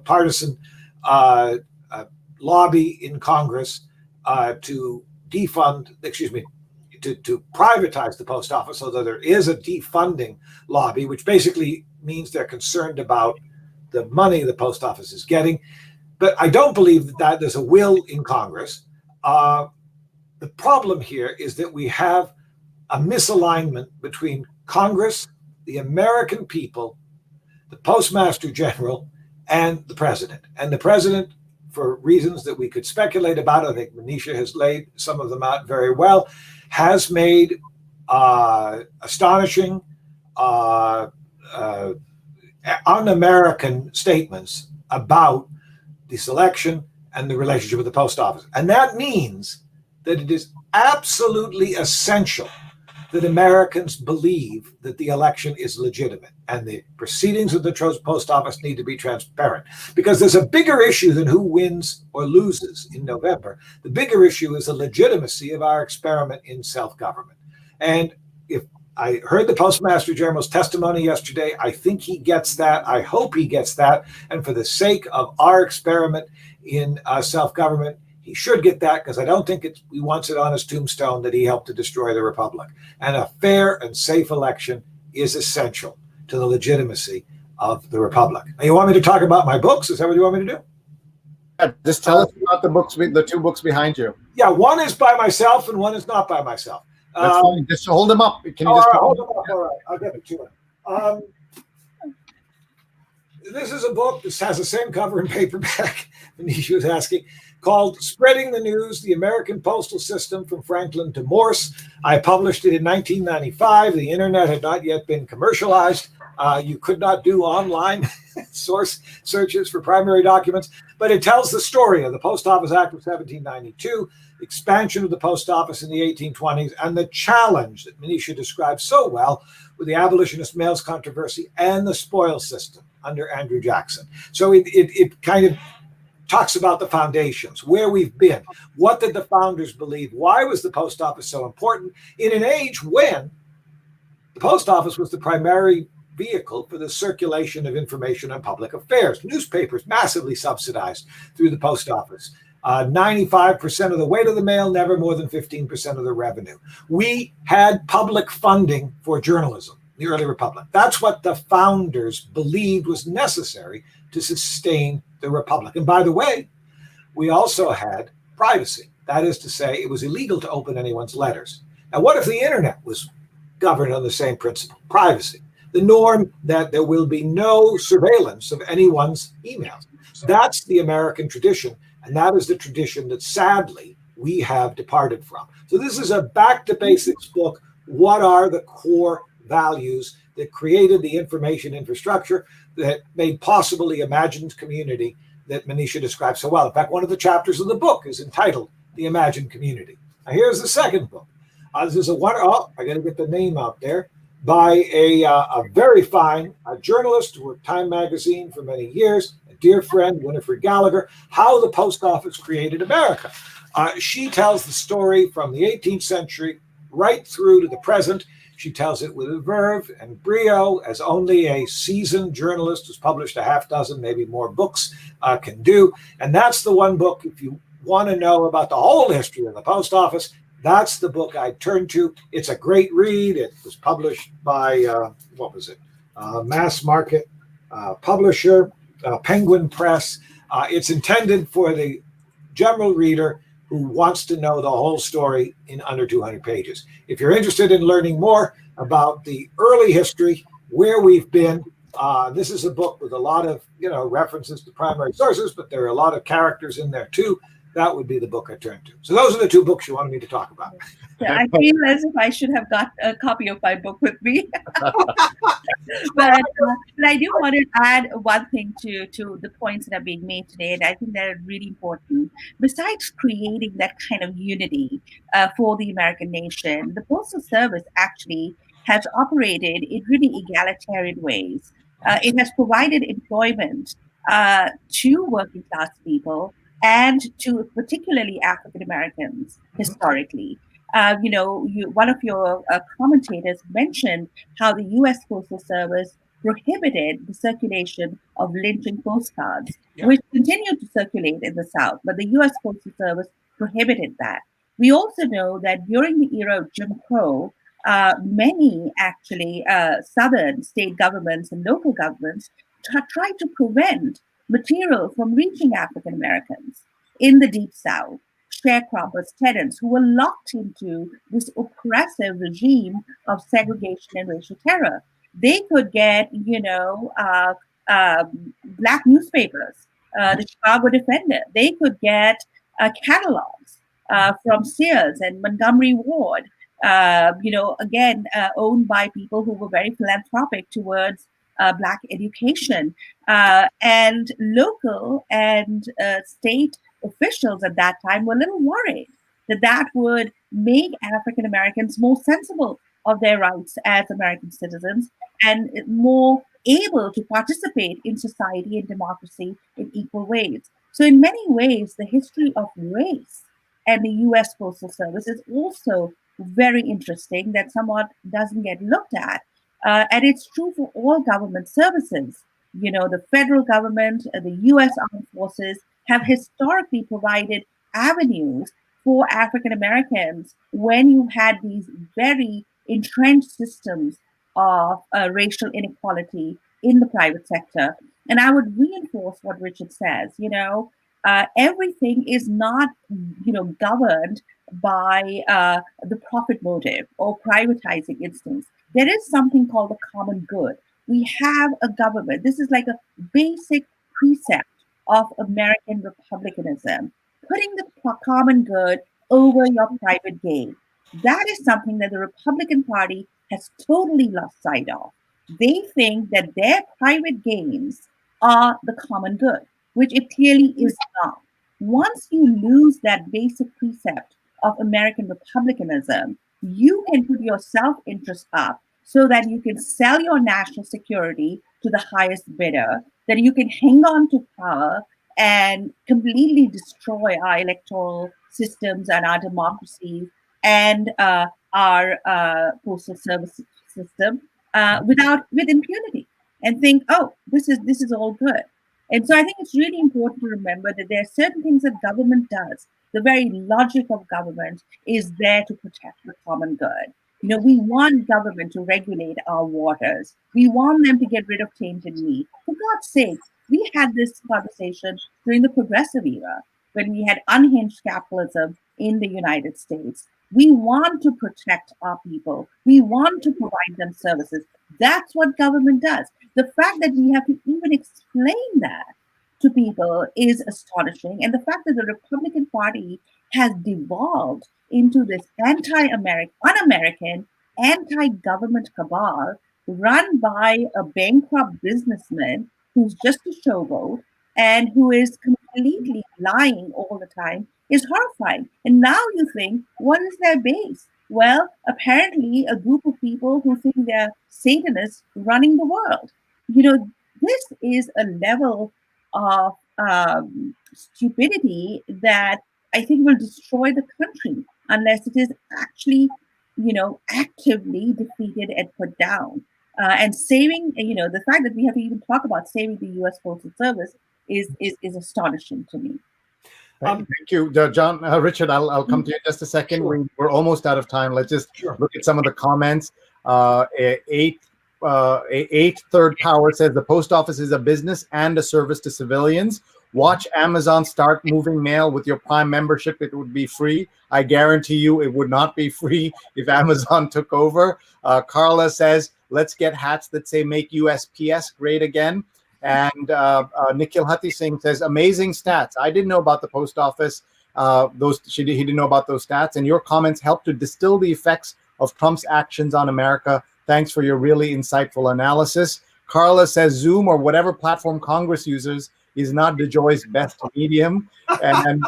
[SPEAKER 3] partisan lobby in Congress to privatize the post office, although there is a defunding lobby, which basically means they're concerned about the money the post office is getting. But I don't believe that there's a will in Congress. The problem here is that we have a misalignment between Congress, the American people, the Postmaster General, and the President. And the President, for reasons that we could speculate about, I think Manisha has laid some of them out very well, has made astonishing, un-American statements about the selection and the relationship with the post office. And that means that it is absolutely essential that Americans believe that the election is legitimate and the proceedings of the post office need to be transparent. Because there's a bigger issue than who wins or loses in November. The bigger issue is the legitimacy of our experiment in self-government. And if I heard the Postmaster General's testimony yesterday, I think he gets that. I hope he gets that. And for the sake of our experiment in self-government, he should get that, because I don't think he wants it on his tombstone that he helped to destroy the republic. And a fair and safe election is essential to the legitimacy of the republic. Now, you want me to talk about my books? Is that what you want me to do?
[SPEAKER 1] Yeah, just tell us about the two books behind you.
[SPEAKER 3] Yeah, one is by myself and one is not by myself.
[SPEAKER 1] That's fine. Just hold them up. Can you
[SPEAKER 3] just hold them up? All right, I'll get it to him. This is a book. This has the same cover and paperback Manisha was asking, called Spreading the News, The American Postal System from Franklin to Morse. I published it in 1995. The internet had not yet been commercialized. You could not do online source searches for primary documents, but it tells the story of the Post Office Act of 1792, expansion of the post office in the 1820s, and the challenge that Manisha described so well with the abolitionist mails controversy and the spoil system under Andrew Jackson. So it kind of talks about the foundations, where we've been, what did the founders believe, why was the post office so important in an age when the post office was the primary vehicle for the circulation of information on public affairs. Newspapers massively subsidized through the post office. 95% of the weight of the mail, never more than 15% of the revenue. We had public funding for journalism, the early republic. That's what the founders believed was necessary to sustain the republic. And by the way, we also had privacy. That is to say, it was illegal to open anyone's letters. Now, what if the internet was governed on the same principle? Privacy. The norm that there will be no surveillance of anyone's emails. That's the American tradition, and that is the tradition that sadly we have departed from. So this is a back to basics book. What are the core values that created the information infrastructure that made possible the imagined community that Manisha describes so well? In fact, one of the chapters of the book is entitled The Imagined Community. Now here's the second book. This is I got to get the name out there, by a very fine journalist who worked Time magazine for many years, a dear friend, Winifred Gallagher, How the Post Office Created America. She tells the story from the 18th century right through to the present. She tells it with a verve and brio, as only a seasoned journalist who's published a half dozen, maybe more books can do. And that's the one book, if you want to know about the whole history of the post office, that's the book I turn to. It's a great read. It was published by, mass market publisher, Penguin Press. It's intended for the general reader who wants to know the whole story in under 200 pages. If you're interested in learning more about the early history, where we've been, this is a book with a lot of references to primary sources, but there are a lot of characters in there too. that would be the book I turn to. So those are the two books you wanted me to talk about.
[SPEAKER 2] Yeah, I feel as if I should have got a copy of my book with me. But I do want to add one thing to the points that are being made today, and I think they're really important. Besides creating that kind of unity for the American nation, the Postal Service actually has operated in really egalitarian ways. It has provided employment to working class people and to particularly African Americans historically. One of your commentators mentioned how the U.S. Postal Service prohibited the circulation of lynching postcards, which continued to circulate in the South, but the U.S. Postal Service prohibited that. We also know that during the era of Jim Crow, many actually Southern state governments and local governments tried to prevent material from reaching African Americans in the Deep South. Sharecroppers, tenants who were locked into this oppressive regime of segregation and racial terror. They could get, black newspapers, the Chicago Defender. They could get catalogs from Sears and Montgomery Ward, owned by people who were very philanthropic towards Black education. And local and state officials at that time were a little worried that would make African Americans more sensible of their rights as American citizens and more able to participate in society and democracy in equal ways. So in many ways, the history of race and the U.S. Postal Service is also very interesting that somewhat doesn't get looked at. And it's true for all government services. The federal government, the U.S. Armed Forces have historically provided avenues for African Americans when you had these very entrenched systems of racial inequality in the private sector. And I would reinforce what Richard says. Everything is not, governed by the profit motive or privatizing instincts. There is something called the common good. We have a government. This is like a basic precept of American republicanism, putting the common good over your private gain. That is something that the Republican Party has totally lost sight of. They think that their private gains are the common good, which it clearly is not. Once you lose that basic precept of American republicanism, you can put your self-interest up so that you can sell your national security to the highest bidder, that you can hang on to power and completely destroy our electoral systems and our democracy and our postal service system with impunity, and think, oh, this is all good. And so I think it's really important to remember that there are certain things that government does. The very logic of government is there to protect the common good. We want government to regulate our waters. We want them to get rid of tainted meat. For God's sake, we had this conversation during the progressive era when we had unhinged capitalism in the United States. We want to protect our people. We want to provide them services. That's what government does. The fact that we have to even explain that to people is astonishing. And the fact that the Republican Party has devolved into this un-American, anti-government cabal run by a bankrupt businessman who's just a showboat and who is completely lying all the time is horrifying. And now you think, what is their base? Well, apparently a group of people who think they're Satanists running the world. This is a level of stupidity that I think will destroy the country unless it is actually, actively defeated and put down. And saving, the fact that we have to even talk about saving the U.S. Postal Service is astonishing to me.
[SPEAKER 1] Thank you, John. Richard, I'll come to you in just a second.
[SPEAKER 3] Sure.
[SPEAKER 1] We're almost out of time. Let's just look at some of the comments. Eight Third Power says the post office is a business and a service to civilians. Watch Amazon start moving mail with your Prime membership. It would be free. I guarantee you it would not be free if Amazon took over. Carla says, let's get hats that say make USPS great again. And Nikhil Hati Singh says, amazing stats. I didn't know about the post office he didn't know about those stats. And your comments helped to distill the effects of Trump's actions on America. Thanks for your really insightful analysis. Carla says Zoom or whatever platform Congress uses is not DeJoy's best medium. And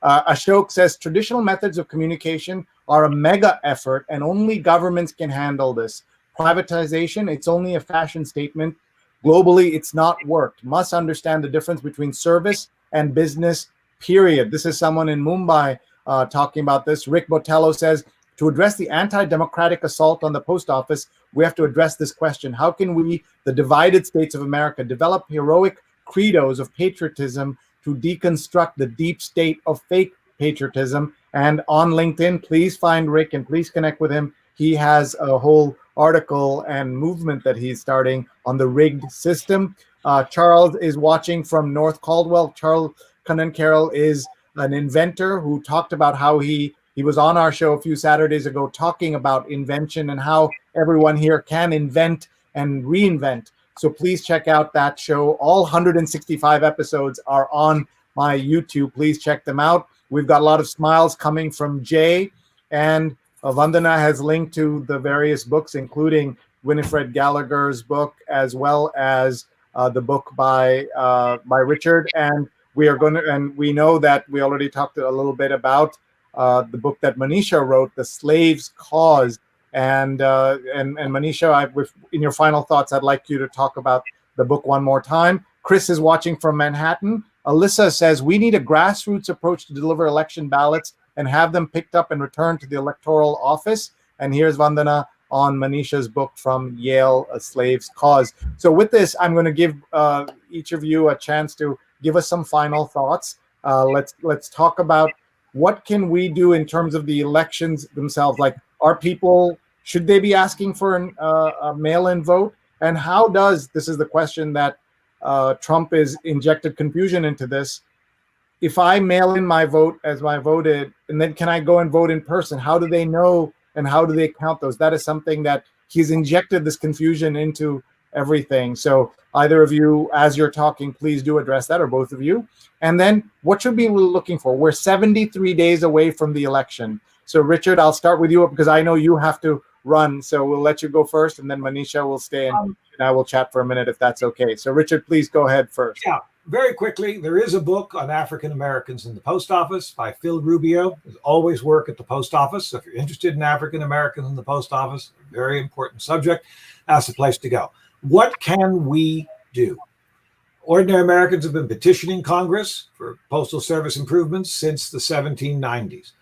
[SPEAKER 1] Ashok says traditional methods of communication are a mega effort and only governments can handle this. Privatization, it's only a fashion statement. Globally, it's not worked. Must understand the difference between service and business, period. This is someone in Mumbai talking about this. Rick Botello says, to address the anti-democratic assault on the post office, we have to address this question. How can we, the divided states of America, develop heroic credos of patriotism to deconstruct the deep state of fake patriotism? And on LinkedIn, please find Rick and please connect with him. He has a whole article and movement that he's starting on the rigged system. Charles is watching from North Caldwell. Charles Cunan Carroll is an inventor who talked about how he was on our show a few Saturdays ago talking about invention and how everyone here can invent and reinvent. So please check out that show. All 165 episodes are on my YouTube. Please check them out. We've got a lot of smiles coming from Jay, and Vandana has linked to the various books, including Winifred Gallagher's book, as well as the book by Richard. And we are going to, and we know that we already talked a little bit about the book that Manisha wrote, The Slave's Cause. And Manisha, in your final thoughts, I'd like you to talk about the book one more time. Chris is watching from Manhattan. Alyssa says, we need a grassroots approach to deliver election ballots and have them picked up and returned to the electoral office. And here's Vandana on Manisha's book from Yale, A Slave's Cause. So with this, I'm going to give each of you a chance to give us some final thoughts. Let's talk about what can we do in terms of the elections themselves. Like, should they be asking for a mail-in vote? And how does, this is the question that Trump is injected confusion into this. If I mail in my vote as I voted, and then can I go and vote in person? How do they know and how do they count those? That is something that he's injected this confusion into everything. So either of you, as you're talking, please do address that, or both of you. And then what should we be looking for? We're 73 days away from the election. So Richard, I'll start with you because I know you have to run. So we'll let you go first, and then Manisha will stay and I will chat for a minute if that's okay. So Richard, please go ahead first.
[SPEAKER 3] Yeah, very quickly, there is a book on African Americans in the post office by Phil Rubio. There's always work at the post office. So if you're interested in African Americans in the post office, very important subject, that's the place to go. What can we do? Ordinary Americans have been petitioning Congress for postal service improvements since the 1790s.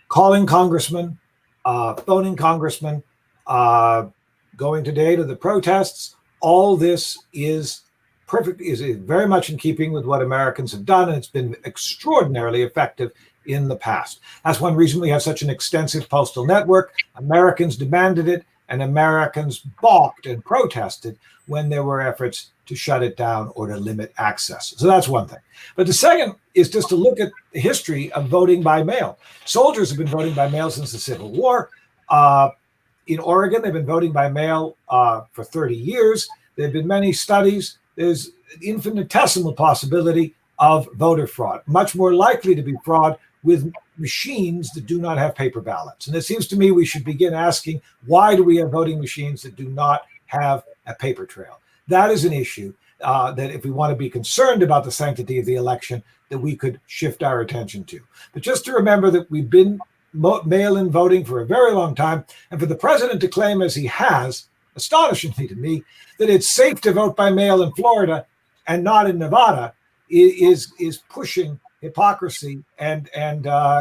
[SPEAKER 3] Calling congressmen, phoning congressmen, going today to the protests. All this is very much in keeping with what Americans have done, and it's been extraordinarily effective in the past. That's one reason we have such an extensive postal network. Americans demanded it, and Americans balked and protested when there were efforts to shut it down or to limit access. So that's one thing. But the second is just to look at the history of voting by mail. Soldiers have been voting by mail since the Civil War. In Oregon, they've been voting by mail for 30 years. There have been many studies. There's an infinitesimal possibility of voter fraud, much more likely to be fraud with machines that do not have paper ballots. And it seems to me we should begin asking, why do we have voting machines that do not have a paper trail? That is an issue that if we want to be concerned about the sanctity of the election, that we could shift our attention to. But just to remember that we've been mail-in voting for a very long time, and for the president to claim, as he has, astonishingly to me, that it's safe to vote by mail in Florida and not in Nevada is pushing hypocrisy and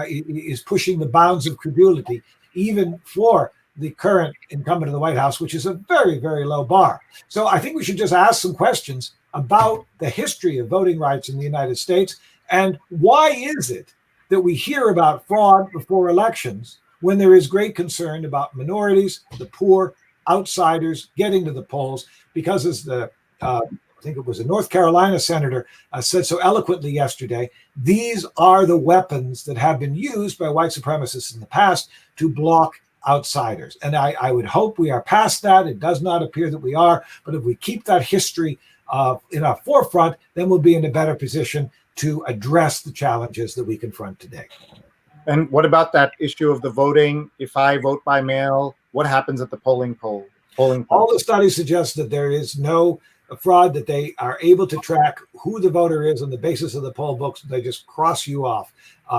[SPEAKER 3] is pushing the bounds of credulity, even for the current incumbent of the White House, which is a very, very low bar. So I think we should just ask some questions about the history of voting rights in the United States, and why is it that we hear about fraud before elections when there is great concern about minorities, the poor, outsiders getting to the polls, because as the I think it was a North Carolina senator said so eloquently yesterday, these are the weapons that have been used by white supremacists in the past to block outsiders. And I would hope we are past that. It does not appear that we are, but if we keep that history in our forefront, then we'll be in a better position to address the challenges that we confront today.
[SPEAKER 1] And what about that issue of the voting? If I vote by mail, what happens at the polling place?
[SPEAKER 3] All the studies suggest that there is no fraud, that they are able to track who the voter is on the basis of the poll books. They just cross you off.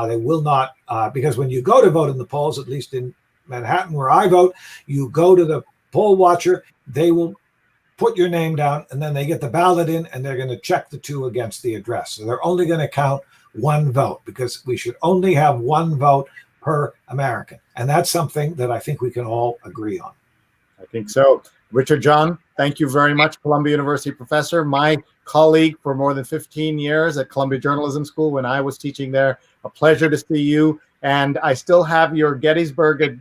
[SPEAKER 3] They will not, because when you go to vote in the polls, at least in Manhattan where I vote, you go to the poll watcher, they will put your name down, and then they get the ballot in, and they're going to check the two against the address. So they're only going to count one vote, because we should only have one vote per American. And that's something that I think we can all agree on.
[SPEAKER 1] I think so. Richard John, thank you very much, Columbia University professor, my colleague for more than 15 years at Columbia Journalism School when I was teaching there. A pleasure to see you. And I still have your Gettysburg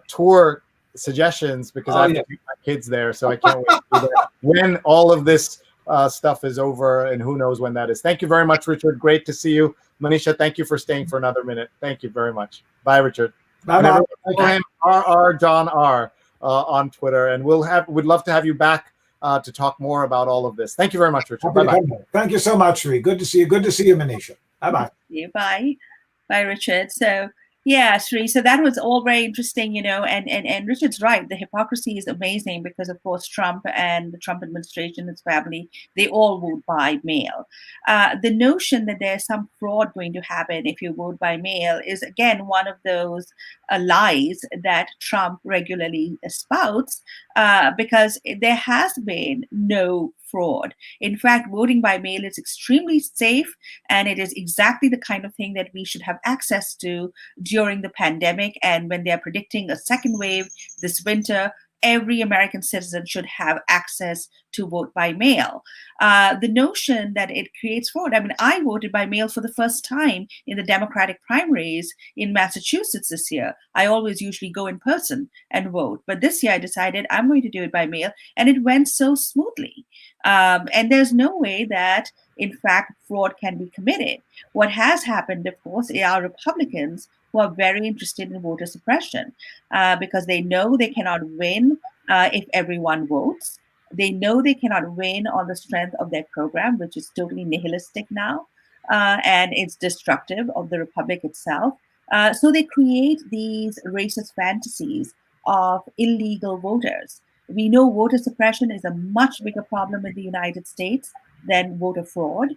[SPEAKER 1] tour suggestions, because I have to take my kids there, so I can't wait to do that when all of this stuff is over, and who knows when that is. Thank you very much, Richard. Great to see you. Manisha, thank you for staying for another minute. Thank you very much. Bye, Richard.
[SPEAKER 3] Bye-bye.
[SPEAKER 1] Follow him, RR John R. On Twitter, and we'd love to have you back to talk more about all of this. Thank you very much, Richard. Bye-bye.
[SPEAKER 3] Thank you so much, Sree. Good to see you. Good to see you, Manisha. Bye-bye.
[SPEAKER 2] Bye. Bye, Richard. So, yeah, Sree. So that was all very interesting, and Richard's right. The hypocrisy is amazing because, of course, Trump and the Trump administration, his family, they all vote by mail. The notion that there's some fraud going to happen if you vote by mail is, again, one of those lies that Trump regularly spouts, because there has been no fraud. In fact, voting by mail is extremely safe, and it is exactly the kind of thing that we should have access to during the pandemic. And when they're predicting a second wave this winter, every American citizen should have access to vote by mail. The notion that it creates fraud. I mean, I voted by mail for the first time in the Democratic primaries in Massachusetts this year. I always usually go in person and vote. But this year I decided I'm going to do it by mail, and it went so smoothly. And there's no way that, in fact, fraud can be committed. What has happened, of course, are Republicans who are very interested in voter suppression, because they know they cannot win if everyone votes. They know they cannot win on the strength of their program, which is totally nihilistic now, and it's destructive of the republic itself. So they create these racist fantasies of illegal voters. We know voter suppression is a much bigger problem in the United States than voter fraud.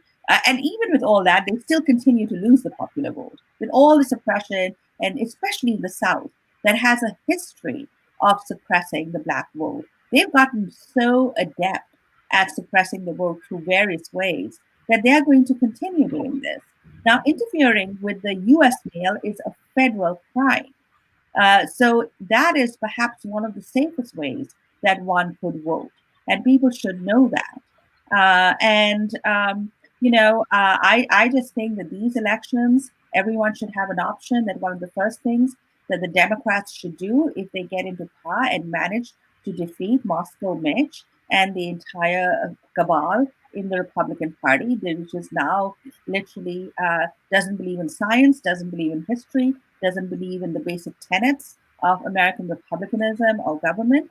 [SPEAKER 2] And even with all that, they still continue to lose the popular vote. With all the suppression, and especially in the South, that has a history of suppressing the Black vote. They've gotten so adept at suppressing the vote through various ways that they're going to continue doing this. Now, interfering with the US mail is a federal crime. So that is perhaps one of the safest ways that one could vote. And people should know that. I just think that these elections, everyone should have an option. That one of the first things that the Democrats should do if they get into power and manage to defeat Moscow Mitch and the entire cabal in the Republican Party, which is now literally doesn't believe in science, doesn't believe in history, doesn't believe in the basic tenets of American republicanism or government,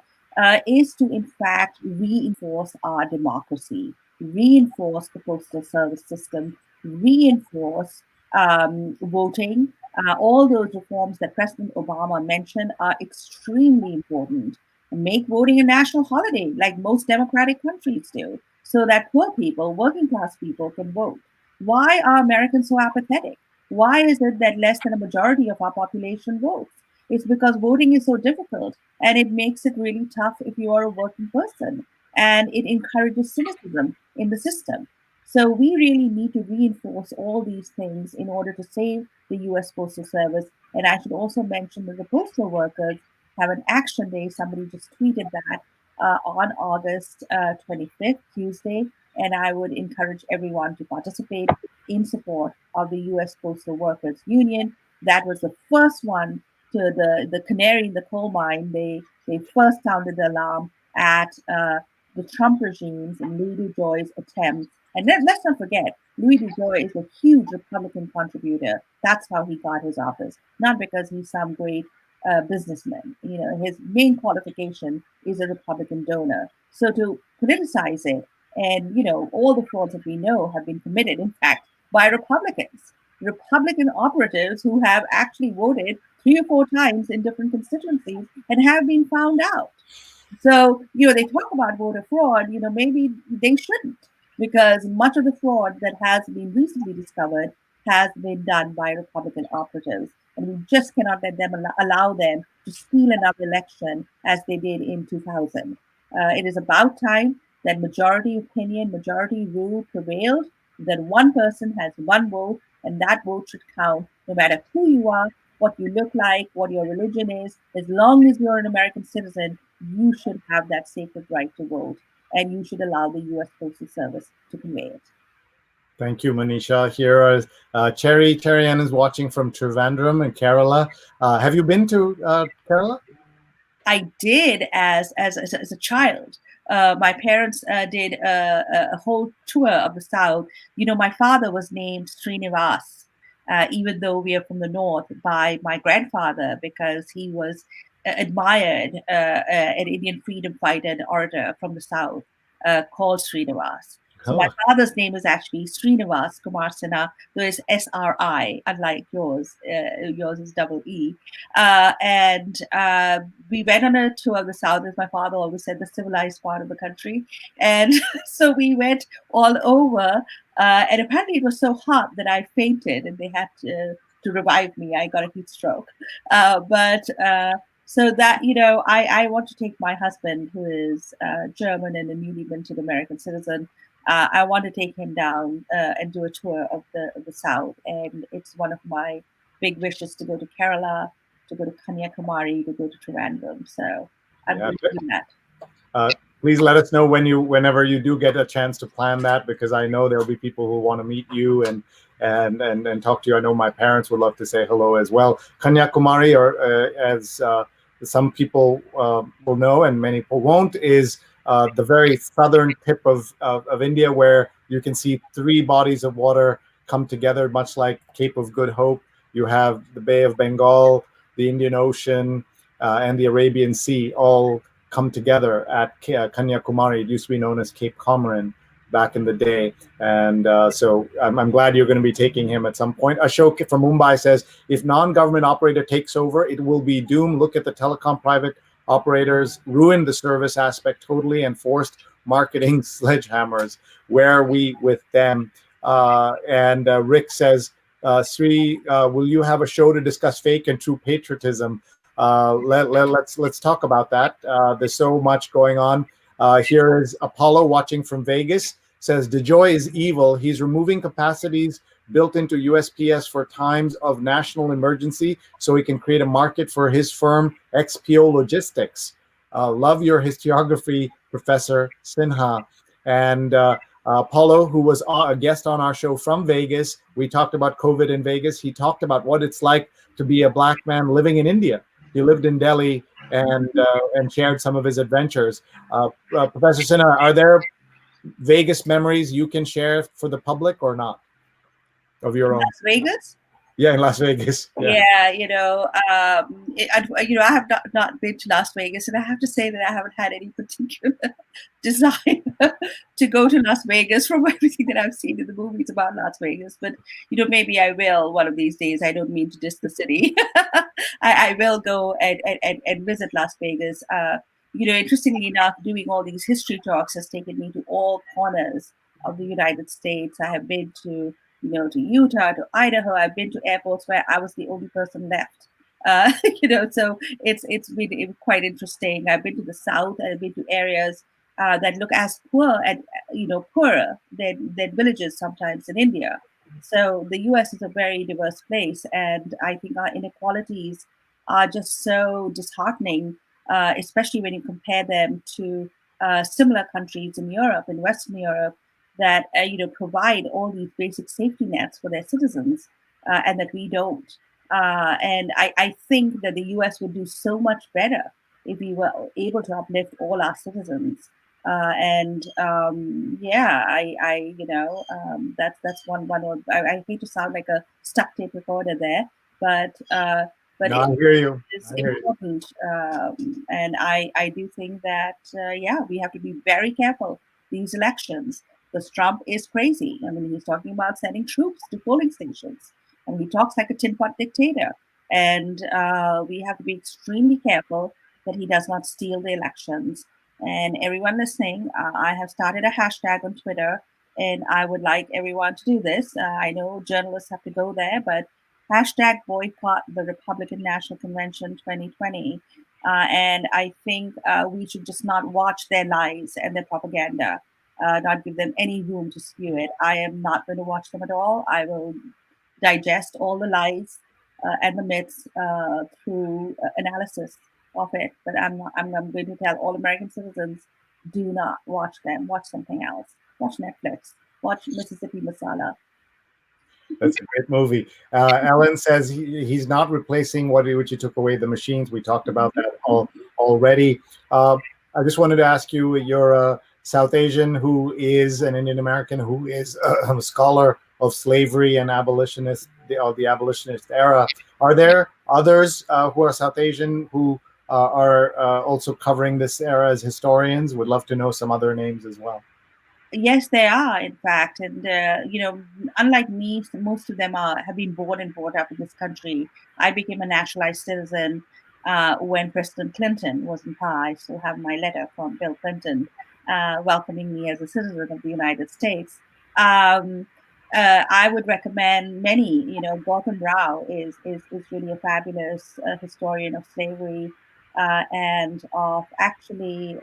[SPEAKER 2] is to, in fact, reinforce our democracy, reinforce the postal service system, reinforce voting. All those reforms that President Obama mentioned are extremely important. Make voting a national holiday, like most democratic countries do, so that poor people, working class people, can vote. Why are Americans so apathetic? Why is it that less than a majority of our population votes? It's because voting is so difficult, and it makes it really tough if you are a working person, and it encourages cynicism in the system. So we really need to reinforce all these things in order to save the U.S. Postal Service. And I should also mention that the postal workers have an action day. Somebody just tweeted that on August 25th, Tuesday. And I would encourage everyone to participate in support of the U.S. Postal Workers Union. That was the first one to the canary in the coal mine. They first sounded the alarm at the Trump regime's and Louis DeJoy's attempts. And let's not forget, Louis DeJoy is a huge Republican contributor. That's how he got his office, not because he's some great businessman. His main qualification is a Republican donor. So to politicize it And, all the frauds that we know have been committed, in fact, by Republicans, Republican operatives who have actually voted 3 or 4 times in different constituencies and have been found out. So, they talk about voter fraud, maybe they shouldn't, because much of the fraud that has been recently discovered has been done by Republican operatives. And we just cannot let them allow them to steal another election as they did in 2000. It is about time that majority opinion, majority rule prevailed, that one person has one vote, and that vote should count no matter who you are, what you look like, what your religion is. As long as you're an American citizen, you should have that sacred right to vote, and you should allow the U.S. Postal Service to convey it.
[SPEAKER 1] Thank you, Manisha. Here is Cherry Ann is watching from Trivandrum in Kerala. Have you been to Kerala?
[SPEAKER 2] I did as a child. My parents did a whole tour of the South. My father was named Sreenivas, even though we are from the North, by my grandfather, because he was admired, an Indian freedom fighter and orator from the South called Srinivas. So my father's name is actually Sreenivas Kumar Sinha, though it's SRI, unlike yours. Yours is double E. And we went on a tour of the South, as my father always said, the civilized part of the country. And so we went all over. And apparently it was so hot that I fainted, and they had to revive me. I got a heat stroke. So that, I want to take my husband, who is German and a newly minted American citizen. I want to take him down and do a tour of the South. And it's one of my big wishes to go to Kerala, to go to Kanyakumari, to go to Trivandrum. So I'm going to do that.
[SPEAKER 1] Please let us know whenever you do get a chance to plan that, because I know there'll be people who want to meet you and talk to you. I know my parents would love to say hello as well. Kanyakumari, or as some people will know and many people won't, is the very southern tip of India, where you can see 3 bodies of water come together, much like Cape of Good Hope. You have the Bay of Bengal, the Indian Ocean, and the Arabian Sea all come together at Kanyakumari. It used to be known as Cape Comorin back in the day. And so I'm glad you're going to be taking him at some point. Ashok from Mumbai says, if non-government operator takes over, it will be doomed. Look at the telecom private operators, ruined the service aspect totally and forced marketing sledgehammers. Where are we with them? And Rick says, Sree, will you have a show to discuss fake and true patriotism? Let's talk about that. There's so much going on. Here is Apollo watching from Vegas, says DeJoy is evil. He's removing capacities built into USPS for times of national emergency so he can create a market for his firm, XPO Logistics. Love your historiography, Professor Sinha. And Paulo, who was a guest on our show from Vegas, we talked about COVID in Vegas. He talked about what it's like to be a Black man living in India. He lived in Delhi and shared some of his adventures. Professor Sinha, are there Vegas memories you can share for the public or not? Of your own.
[SPEAKER 2] Las Vegas?
[SPEAKER 1] Yeah, in Las Vegas.
[SPEAKER 2] Yeah, I have not been to Las Vegas, and I have to say that I haven't had any particular desire to go to Las Vegas from everything that I've seen in the movies about Las Vegas. But maybe I will one of these days. I don't mean to diss the city. I will go and visit Las Vegas. Interestingly enough, doing all these history talks has taken me to all corners of the United States. I have been to Utah, to Idaho. I've been to airports where I was the only person left. So it's been quite interesting. I've been to the South. I've been to areas that look as poor and poorer than villages sometimes in India. So the U.S. is a very diverse place, and I think our inequalities are just so disheartening, especially when you compare them to similar countries in Europe, in Western Europe, that provide all these basic safety nets for their citizens, and that we don't. And I think that the U.S. would do so much better if we were able to uplift all our citizens. That's one. I hate to sound like a stuck tape recorder there, but
[SPEAKER 1] no, I hear you.
[SPEAKER 2] It's important, and I do think that we have to be very careful these elections. Because Trump is crazy. I mean, he's talking about sending troops to polling stations, and he talks like a tin pot dictator. And we have to be extremely careful that he does not steal the elections. And everyone listening, I have started a hashtag on Twitter, and I would like everyone to do this. I know journalists have to go there, but hashtag boycott the Republican National Convention 2020. And I think we should just not watch their lies and their propaganda, not give them any room to spew it. I am not going to watch them at all. I will digest all the lies and the myths through analysis of it. But I'm going to tell all American citizens, do not watch them. Watch something else. Watch Netflix. Watch Mississippi Masala.
[SPEAKER 1] That's a great movie. Ellen says he's not replacing what you took away, the machines. We talked about that already. I just wanted to ask you, you're a South Asian who is an Indian American who is a scholar of slavery and abolitionist, the abolitionist era. Are there others who are South Asian who are also covering this era as historians? Would love to know some other names as well.
[SPEAKER 2] Yes, they are, in fact. And, unlike me, most of them have been born and brought up in this country. I became a naturalized citizen when President Clinton was in power. I still have my letter from Bill Clinton welcoming me as a citizen of the United States. I would recommend many. Gautam Rao is really a fabulous historian of slavery and of actually,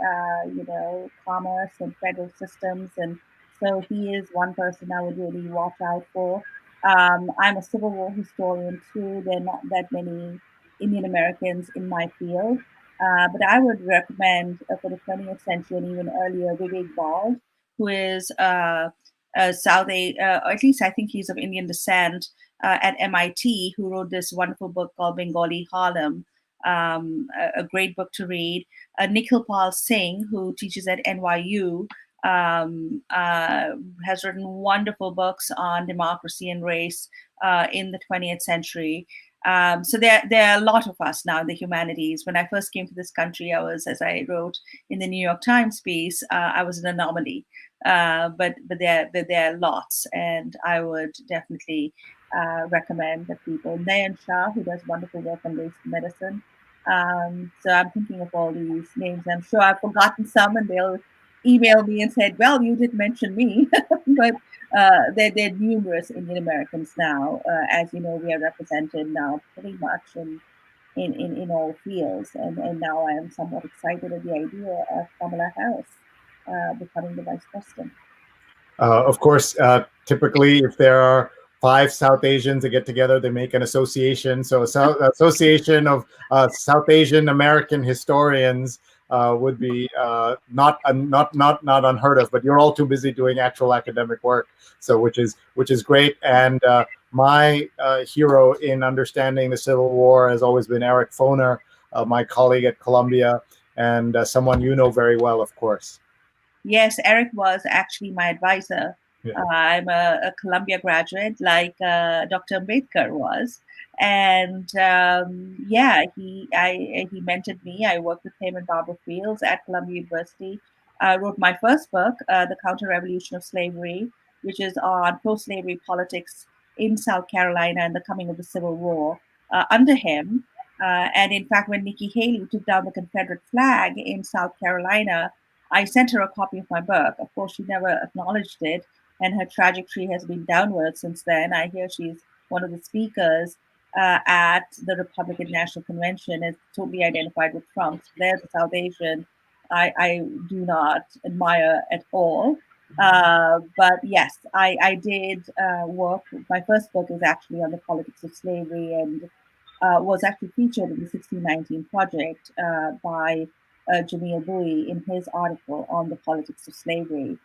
[SPEAKER 2] commerce and federal systems. And so he is one person I would really watch out for. I'm a Civil War historian too. There are not that many Indian Americans in my field. But I would recommend for the 20th century and even earlier, Vivek Bald, who is South or at least I think he's of Indian descent at MIT, who wrote this wonderful book called Bengali Harlem, a great book to read. Nikhil Pal Singh, who teaches at NYU, has written wonderful books on democracy and race in the 20th century. So there are a lot of us now in the humanities. When I first came to this country, I was, as I wrote in the New York Times piece, I was an anomaly. But there are lots, and I would definitely recommend that people. Nayan Shah, who does wonderful work on race medicine. So I'm thinking of all these names. I'm sure I've forgotten some, and they'll email me and said, "Well, you did mention me," but there are numerous Indian Americans now. As you know, we are represented now pretty much in all fields, and now I am somewhat excited at the idea of Kamala Harris becoming the vice president.
[SPEAKER 1] Of course, typically, if there are 5 South Asians that get together, they make an association. So, association of South Asian American historians would be not unheard of. But you're all too busy doing actual academic work, so which is great. And my hero in understanding the Civil War has always been Eric Foner, my colleague at Columbia, and someone you know very well, of course.
[SPEAKER 2] Yes, Eric was actually my advisor. Yeah. I'm a Columbia graduate, like Dr. Ambedkar was, and he mentored me. I worked with him and Barbara Fields at Columbia University. I wrote my first book, The Counter-Revolution of Slavery, which is on pro-slavery politics in South Carolina and the coming of the Civil War under him. And in fact, when Nikki Haley took down the Confederate flag in South Carolina, I sent her a copy of my book. Of course, she never acknowledged it, and her trajectory has been downward since then. I hear she's one of the speakers at the Republican National Convention, is totally identified with Trump. So there's a South Asian I do not admire at all. But yes, I did work. My first book is actually on the politics of slavery, and was actually featured in the 1619 Project by Jamil Bowie in his article on the politics of slavery.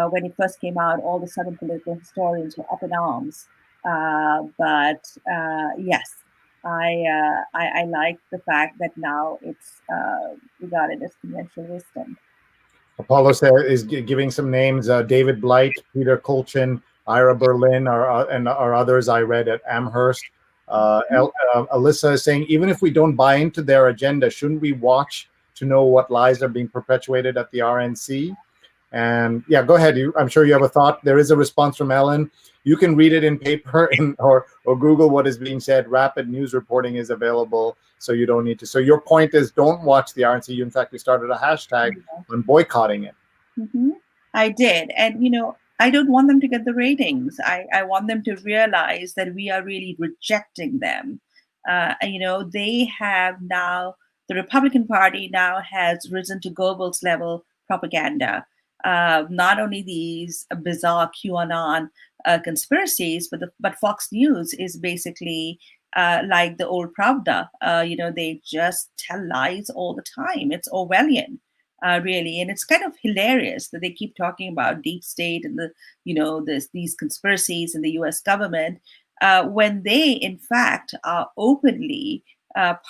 [SPEAKER 2] When it first came out, all the Southern political historians were up in arms. But yes, I like the fact that now it's regarded as conventional wisdom.
[SPEAKER 1] Apollo is giving some names: David Blight, Peter Colchin, Ira Berlin, and others I read at Amherst. Alyssa is saying, even if we don't buy into their agenda, shouldn't we watch to know what lies are being perpetuated at the RNC? And yeah, go ahead. I'm sure you have a thought. There is a response from Ellen. You can read it in paper or Google what is being said. Rapid news reporting is available, so you don't need to. So your point is, don't watch the RNC. You, in fact, you started a hashtag on boycotting it.
[SPEAKER 2] Mm-hmm. I did. And, I don't want them to get the ratings. I want them to realize that we are really rejecting them. They have now, the Republican Party now has risen to Goebbels level propaganda. Not only these bizarre QAnon conspiracies, but Fox News is basically like the old Pravda. They just tell lies all the time. It's Orwellian. Really, and it's kind of hilarious that they keep talking about deep state and these conspiracies in the U.S. government when they, in fact, are openly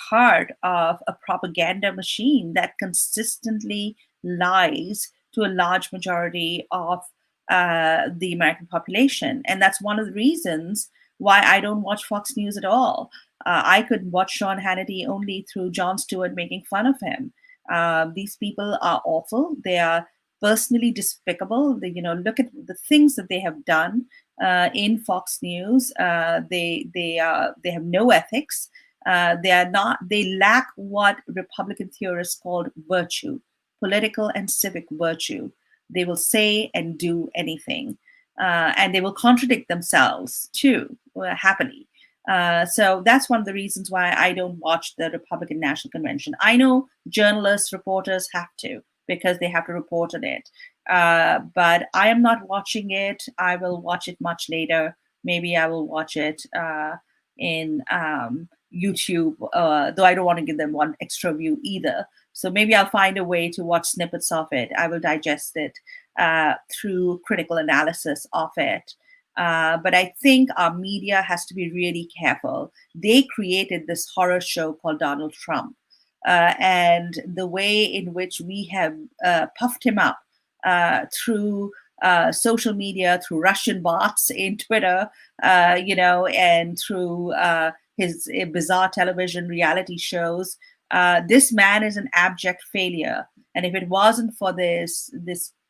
[SPEAKER 2] part of a propaganda machine that consistently lies to a large majority of the American population, and that's one of the reasons why I don't watch Fox News at all. I could watch Sean Hannity only through Jon Stewart making fun of him. These people are awful. They are personally despicable. Look at the things that they have done in Fox News. They have no ethics. They lack what Republican theorists called virtue, political and civic virtue. They will say and do anything, and they will contradict themselves too, happily. So that's one of the reasons why I don't watch the Republican National Convention. I know journalists, reporters have to, because they have to report on it. But I am not watching it. I will watch it much later. Maybe I will watch it in YouTube, though I don't want to give them one extra view either. So maybe I'll find a way to watch snippets of it. I will digest it through critical analysis of it. But I think our media has to be really careful. They created this horror show called Donald Trump. And the way in which we have puffed him up through social media, through Russian bots in Twitter, and through his bizarre television reality shows. This man is an abject failure. And if it wasn't for this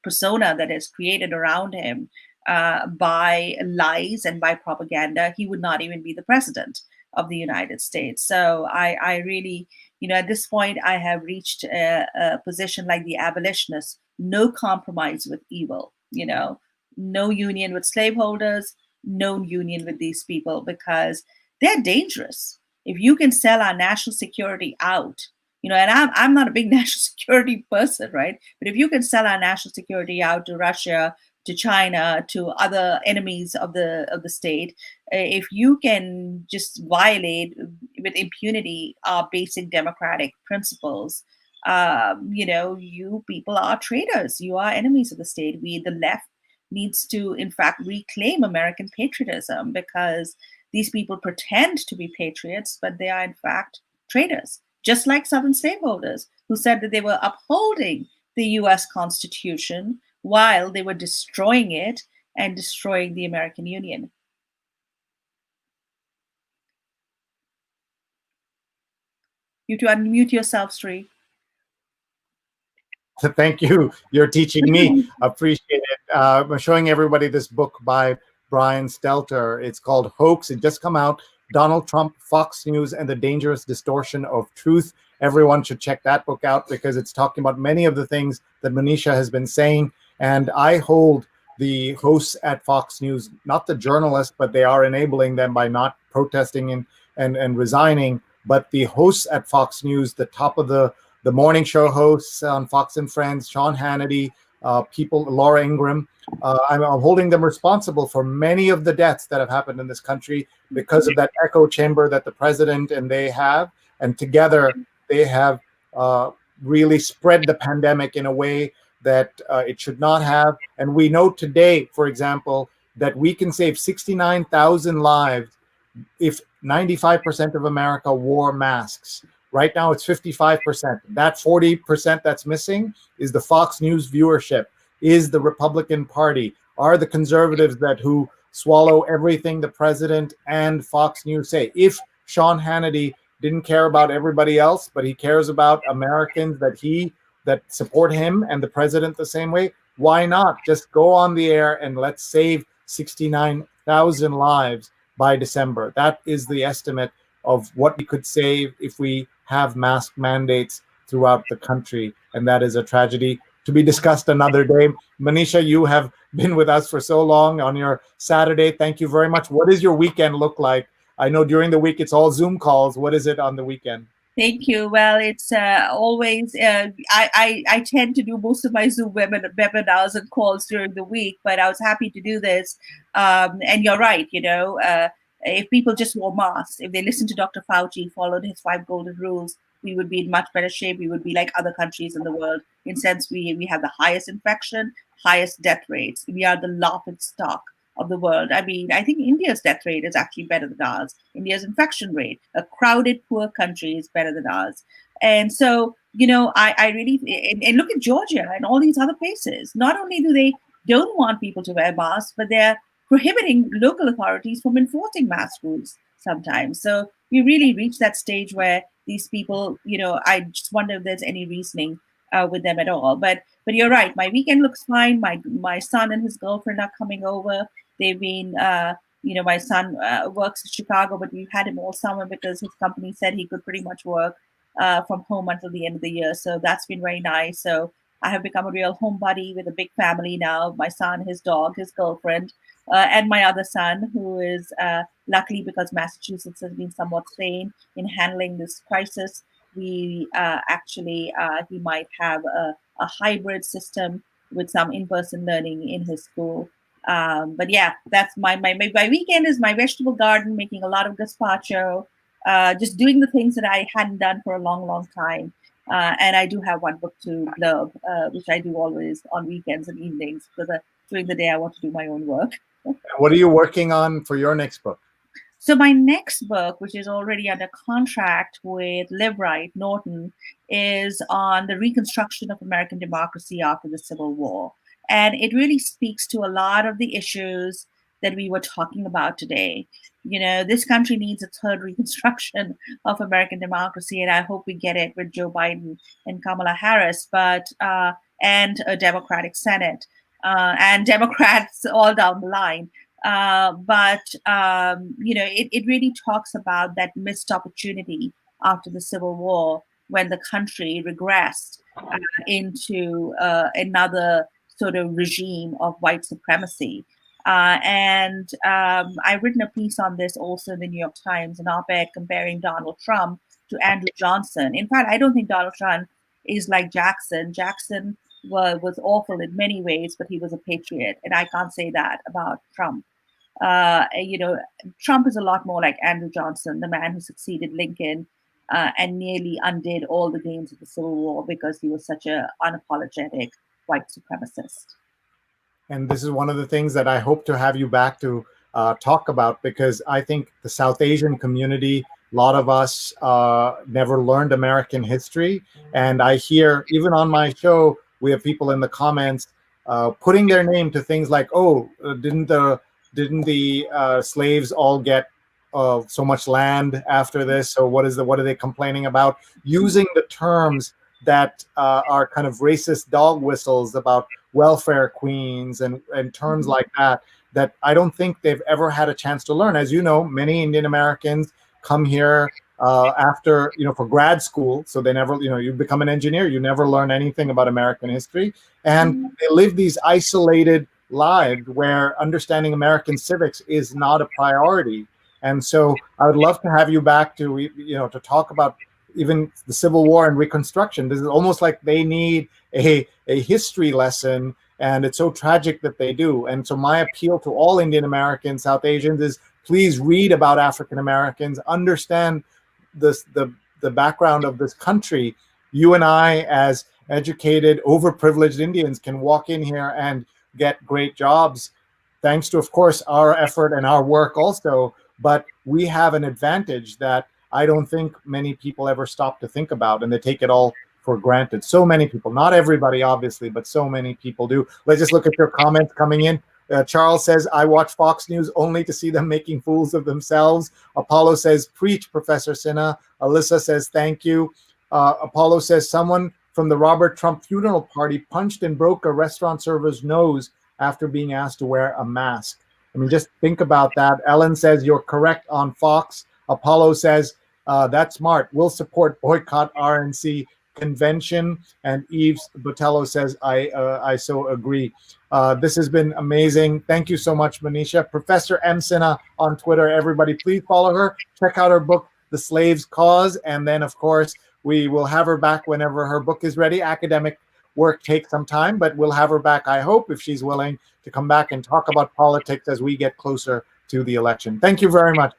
[SPEAKER 2] persona that is created around him, by lies and by propaganda, he would not even be the president of the United States. So I really, at this point, I have reached a position like the abolitionists: no compromise with evil, no union with slaveholders, no union with these people, because they're dangerous. If you can sell our national security out, and I'm not a big national security person, right? But if you can sell our national security out to Russia, to China, to other enemies of the state, if you can just violate with impunity our basic democratic principles, you people are traitors. You are enemies of the state. The left needs to, in fact, reclaim American patriotism, because these people pretend to be patriots, but they are, in fact, traitors. Just like Southern slaveholders, who said that they were upholding the U.S. Constitution while they were destroying it and destroying the American Union. You to unmute yourself, Sree.
[SPEAKER 1] Thank you. You're teaching me. Appreciate it. I'm showing everybody this book by Brian Stelter. It's called Hoax. It just come out. Donald Trump, Fox News, and the Dangerous Distortion of Truth. Everyone should check that book out, because it's talking about many of the things that Manisha has been saying. And I hold the hosts at Fox News, not the journalists, but they are enabling them by not protesting and resigning. But the hosts at Fox News, the top of the morning show hosts on Fox and Friends, Sean Hannity, Laura Ingraham, I'm holding them responsible for many of the deaths that have happened in this country because of that echo chamber that the president and they have. And together they have really spread the pandemic in a way that it should not have. And we know today, for example, that we can save 69,000 lives if 95% of America wore masks. Right now, it's 55%. That 40% that's missing is the Fox News viewership, is the Republican Party, are the conservatives who swallow everything the president and Fox News say. If Sean Hannity didn't care about everybody else, but he cares about Americans that support him and the president the same way, why not just go on the air and let's save 69,000 lives by December? That is the estimate of what we could save if we have mask mandates throughout the country. And that is a tragedy to be discussed another day. Manisha, you have been with us for so long on your Saturday. Thank you very much. What does your weekend look like? I know during the week it's all Zoom calls. What is it on the weekend?
[SPEAKER 2] Thank you. Well, it's always, I tend to do most of my Zoom webinars and calls during the week, but I was happy to do this. And you're right, if people just wore masks, if they listened to Dr. Fauci, followed his 5 golden rules, we would be in much better shape. We would be like other countries in the world. In sense, we have the highest infection, highest death rates. We are the laughing stock of the world. I mean, I think India's death rate is actually better than ours. India's infection rate, a crowded, poor country, is better than ours. And so, I really, and look at Georgia and all these other places. Not only do they don't want people to wear masks, but they're prohibiting local authorities from enforcing mask rules sometimes. So we really reach that stage where these people, I just wonder if there's any reasoning with them at all. But you're right. My weekend looks fine. My son and his girlfriend are coming over. They've been, my son works in Chicago, but we've had him all summer because his company said he could pretty much work from home until the end of the year. So that's been very nice. So I have become a real home buddy with a big family now. My son, his dog, his girlfriend, and my other son, who is luckily, because Massachusetts has been somewhat sane in handling this crisis, we he might have a hybrid system with some in-person learning in his school. But yeah, that's my weekend is my vegetable garden, making a lot of gazpacho, just doing the things that I hadn't done for a long, long time. And I do have one book to Loeb, which I do always on weekends and evenings, because during the day I want to do my own work.
[SPEAKER 1] What are you working on for your next book?
[SPEAKER 2] So my next book, which is already under contract with Liveright Norton, is on the reconstruction of American democracy after the Civil War. And it really speaks to a lot of the issues that we were talking about today. This country needs a third reconstruction of American democracy, and I hope we get it with Joe Biden and Kamala Harris, and a Democratic Senate, and Democrats all down the line. It really talks about that missed opportunity after the Civil War, when the country regressed into another sort of regime of white supremacy. I've written a piece on this also in the New York Times, an op-ed comparing Donald Trump to Andrew Johnson. In fact, I don't think Donald Trump is like Jackson. Jackson was awful in many ways, but he was a patriot, and I can't say that about Trump. Trump is a lot more like Andrew Johnson, the man who succeeded Lincoln and nearly undid all the gains of the Civil War because he was such an unapologetic white supremacist.
[SPEAKER 1] And this is one of the things that I hope to have you back to talk about, because I think the South Asian community, a lot of us never learned American history. And I hear, even on my show, we have people in the comments putting their name to things like, didn't the slaves all get so much land after this? So what are they complaining about? Using the terms that are kind of racist dog whistles about welfare queens and terms like that I don't think they've ever had a chance to learn. As you know, many Indian Americans come here after, for grad school. So they never, you become an engineer, you never learn anything about American history. And they live these isolated lives where understanding American civics is not a priority. And so I would love to have you back to, to talk about even the Civil War and Reconstruction. This is almost like they need a history lesson, and it's so tragic that they do. And so my appeal to all Indian Americans, South Asians, is please read about African Americans, understand the background of this country. You and I, as educated, overprivileged Indians, can walk in here and get great jobs, thanks to, of course, our effort and our work also. But we have an advantage that I don't think many people ever stop to think about, and they take it all for granted. So many people, not everybody, obviously, but so many people do. Let's just look at your comments coming in. Charles says, I watch Fox News only to see them making fools of themselves. Apollo says, preach, Professor Sinha. Alyssa says, thank you. Apollo says, someone from the Robert Trump funeral party punched and broke a restaurant server's nose after being asked to wear a mask. I mean, just think about that. Ellen says, you're correct on Fox. Apollo says, that's smart. We'll support boycott RNC convention. And Eves Botello says, I so agree. This has been amazing. Thank you so much, Manisha. Professor M. Sinha on Twitter. Everybody, please follow her. Check out her book, The Slave's Cause. And then, of course, we will have her back whenever her book is ready. Academic work takes some time, but we'll have her back, I hope, if she's willing to come back and talk about politics as we get closer to the election. Thank you very much.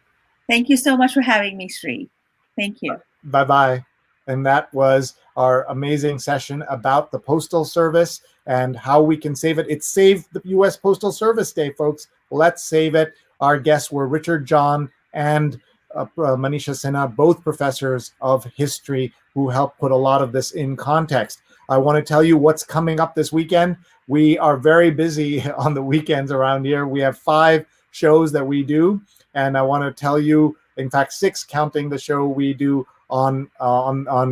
[SPEAKER 2] Thank you so much for having me, Sree. Thank you.
[SPEAKER 1] Bye-bye. And that was our amazing session about the Postal Service and how we can save it. It saved the U.S. Postal Service Day, folks. Let's save it. Our guests were Richard John and Manisha Sinha, both professors of history who helped put a lot of this in context. I want to tell you what's coming up this weekend. We are very busy on the weekends around here. We have 5 shows that we do, and I want to tell you, in fact, 6 counting the show we do on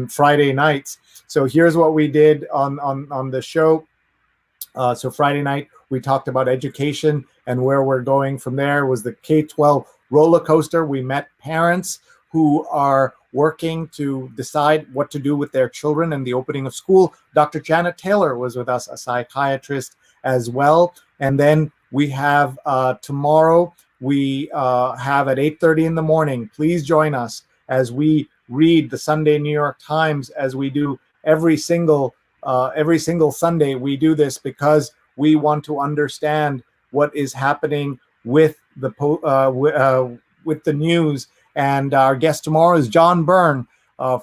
[SPEAKER 1] Friday nights. So here's what we did on the show. So Friday night, we talked about education and where we're going from there. It was the K-12 roller coaster. We met parents who are working to decide what to do with their children in the opening of school. Dr. Janet Taylor was with us, a psychiatrist as well. And then we have tomorrow, we have at 8:30 in the morning. Please join us as we read the Sunday New York Times, as we do every single Sunday. We do this because we want to understand what is happening with the news. And our guest tomorrow is John Byrne,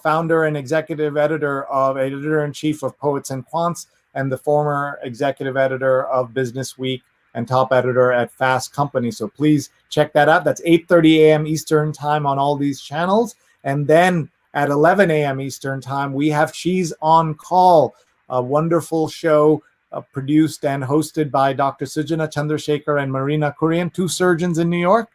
[SPEAKER 1] founder and executive editor-in-chief of Poets and Quants, and the former executive editor of Business Week and top editor at Fast Company. So please check that out. That's 8:30 a.m. Eastern time on all these channels. And then at 11 a.m. Eastern time, we have She's on Call, a wonderful show produced and hosted by Dr. Sujana Chandrasekhar and Marina Kurian, 2 surgeons in New York,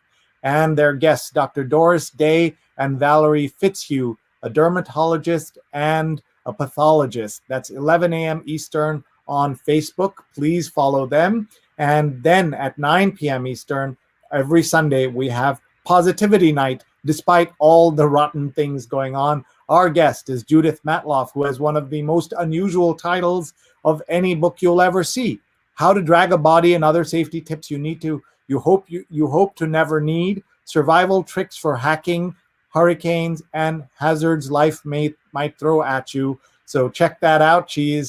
[SPEAKER 1] and their guests, Dr. Doris Day and Valerie Fitzhugh, a dermatologist and a pathologist. That's 11 a.m. Eastern on Facebook. Please follow them. And then at 9 p.m. Eastern, every Sunday, we have Positivity Night. Despite all the rotten things going on, our guest is Judith Matloff, who has one of the most unusual titles of any book you'll ever see. How to Drag a Body and Other Safety Tips you hope to never need. Survival Tricks for Hacking, Hurricanes, and Hazards Life might throw at you. So check that out. She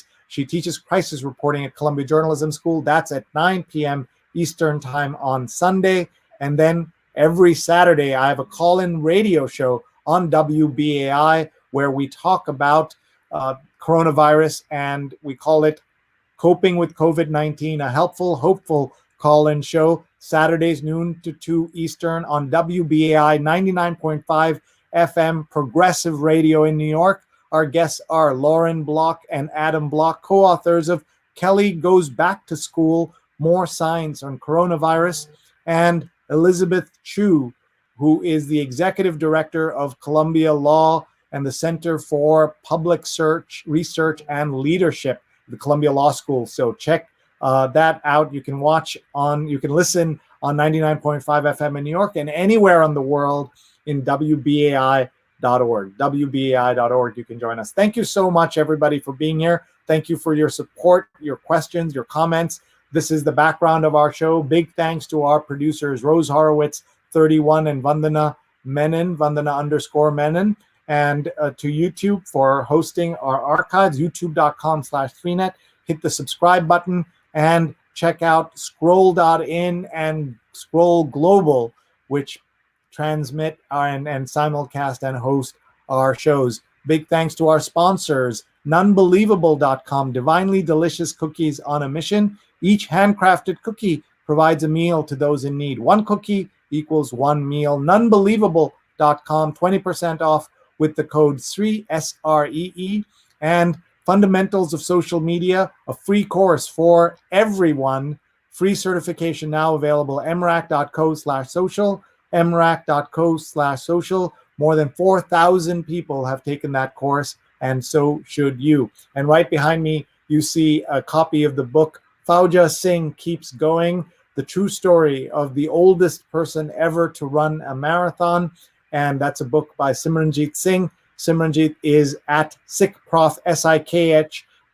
[SPEAKER 1] teaches crisis reporting at Columbia Journalism School. That's at 9 p.m. Eastern time on Sunday. And then every Saturday, I have a call-in radio show on WBAI where we talk about coronavirus, and we call it Coping with COVID-19, a helpful, hopeful call-in show, Saturdays noon to 2 Eastern on WBAI 99.5 FM Progressive Radio in New York. Our guests are Lauren Block and Adam Block, co-authors of Kelly Goes Back to School, More Science on Coronavirus, and Elizabeth Chu, who is the executive director of Columbia Law and the Center for Public Research and Leadership, the Columbia Law School. So check that out. You can listen on 99.5 FM in New York and anywhere on the world in WBAI.org. WBAI.org. You can join us. Thank you so much, everybody, for being here. Thank you for your support, your questions, your comments. This is the background of our show. Big thanks to our producers, Rose Horowitz, 31, and Vandana Menon, Vandana_Menon, and to YouTube for hosting our archives, youtube.com/3net. Hit the subscribe button and check out scroll.in and Scroll Global, which transmit and simulcast and host our shows. Big thanks to our sponsors, nonbelievable.com, divinely delicious cookies on a mission. Each handcrafted cookie provides a meal to those in need. One cookie equals one meal. Nonbelievable.com, 20% off with the code Sree, SREE, and Fundamentals of Social Media, a free course for everyone. Free certification now available, mrac.co/social, mrac.co/social. More than 4,000 people have taken that course. and so should you. And right behind me, you see a copy of the book, Fauja Singh Keeps Going, the true story of the oldest person ever to run a marathon. And that's a book by Simranjeet Singh. Simranjeet is at SikhProf,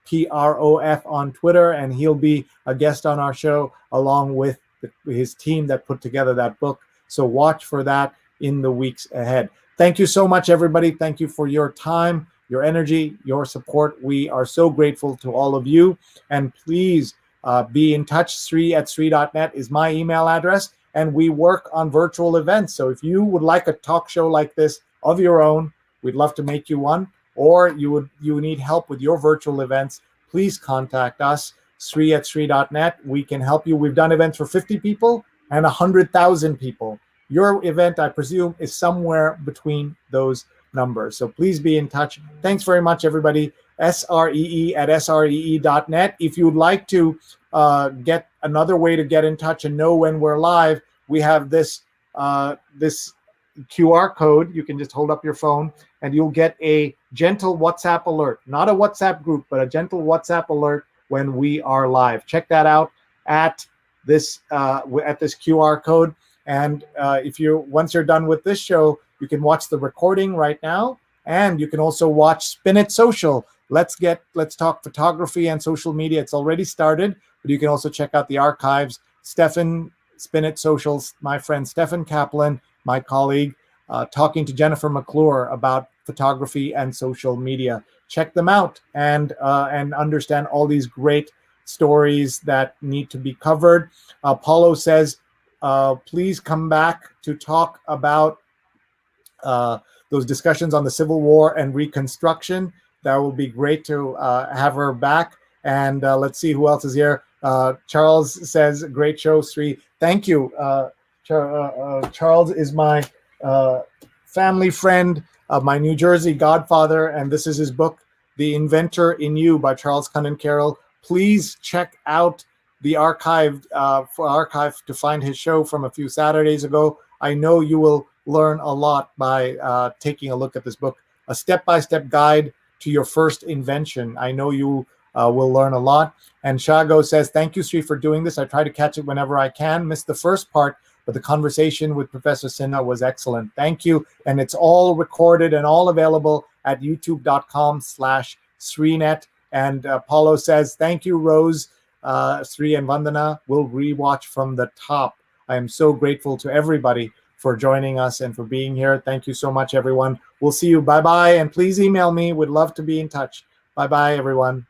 [SPEAKER 1] SIKHPROF on Twitter, and he'll be a guest on our show along with his team that put together that book. So watch for that in the weeks ahead. Thank you so much, everybody. Thank you for your time, your energy, your support. We are so grateful to all of you. And please be in touch. Sree@sree.net is my email address. And we work on virtual events. So if you would like a talk show like this of your own, we'd love to make you one. Or you need help with your virtual events, please contact us, Sree@sree.net. We can help you. We've done events for 50 people and 100,000 people. Your event, I presume, is somewhere between those numbers. So please be in touch. Thanks very much, everybody. SREE@sree.net. If you'd like to get another way to get in touch and know when we're live, we have this QR code. You can just hold up your phone and you'll get a gentle WhatsApp alert, not a WhatsApp group, but a gentle WhatsApp alert when we are live. Check that out at this QR code. And once you're done with this show, you can watch the recording right now, and you can also watch Spin It Social. Let's talk photography and social media. It's already started, but you can also check out the archives. Spin It Socials, my friend Stefan Kaplan, my colleague, talking to Jennifer McClure about photography and social media. Check them out and understand all these great stories that need to be covered. Paulo says, please come back to talk about those discussions on the Civil War and Reconstruction. That will be great to have her back. And let's see who else is here. Charles says, great show, Sree. Thank you. Charles is my family friend, my New Jersey godfather, and this is his book, The Inventor in You by Charles Cunnan Carroll. Please check out the archive to find his show from a few Saturdays ago. I know you will learn a lot by taking a look at this book, a step-by-step guide to your first invention. I know you will learn a lot. And Shago says, thank you, Sree, for doing this. I try to catch it whenever I can. Missed the first part, but the conversation with Professor Sinha was excellent. Thank you. And it's all recorded and all available at youtube.com/Sreenet. And Paulo says, thank you, Rose, Sree and Vandana. We'll rewatch from the top. I am so grateful to everybody for joining us and for being here. Thank you so much, everyone. We'll see you. Bye-bye. And please email me. We'd love to be in touch. Bye-bye, everyone.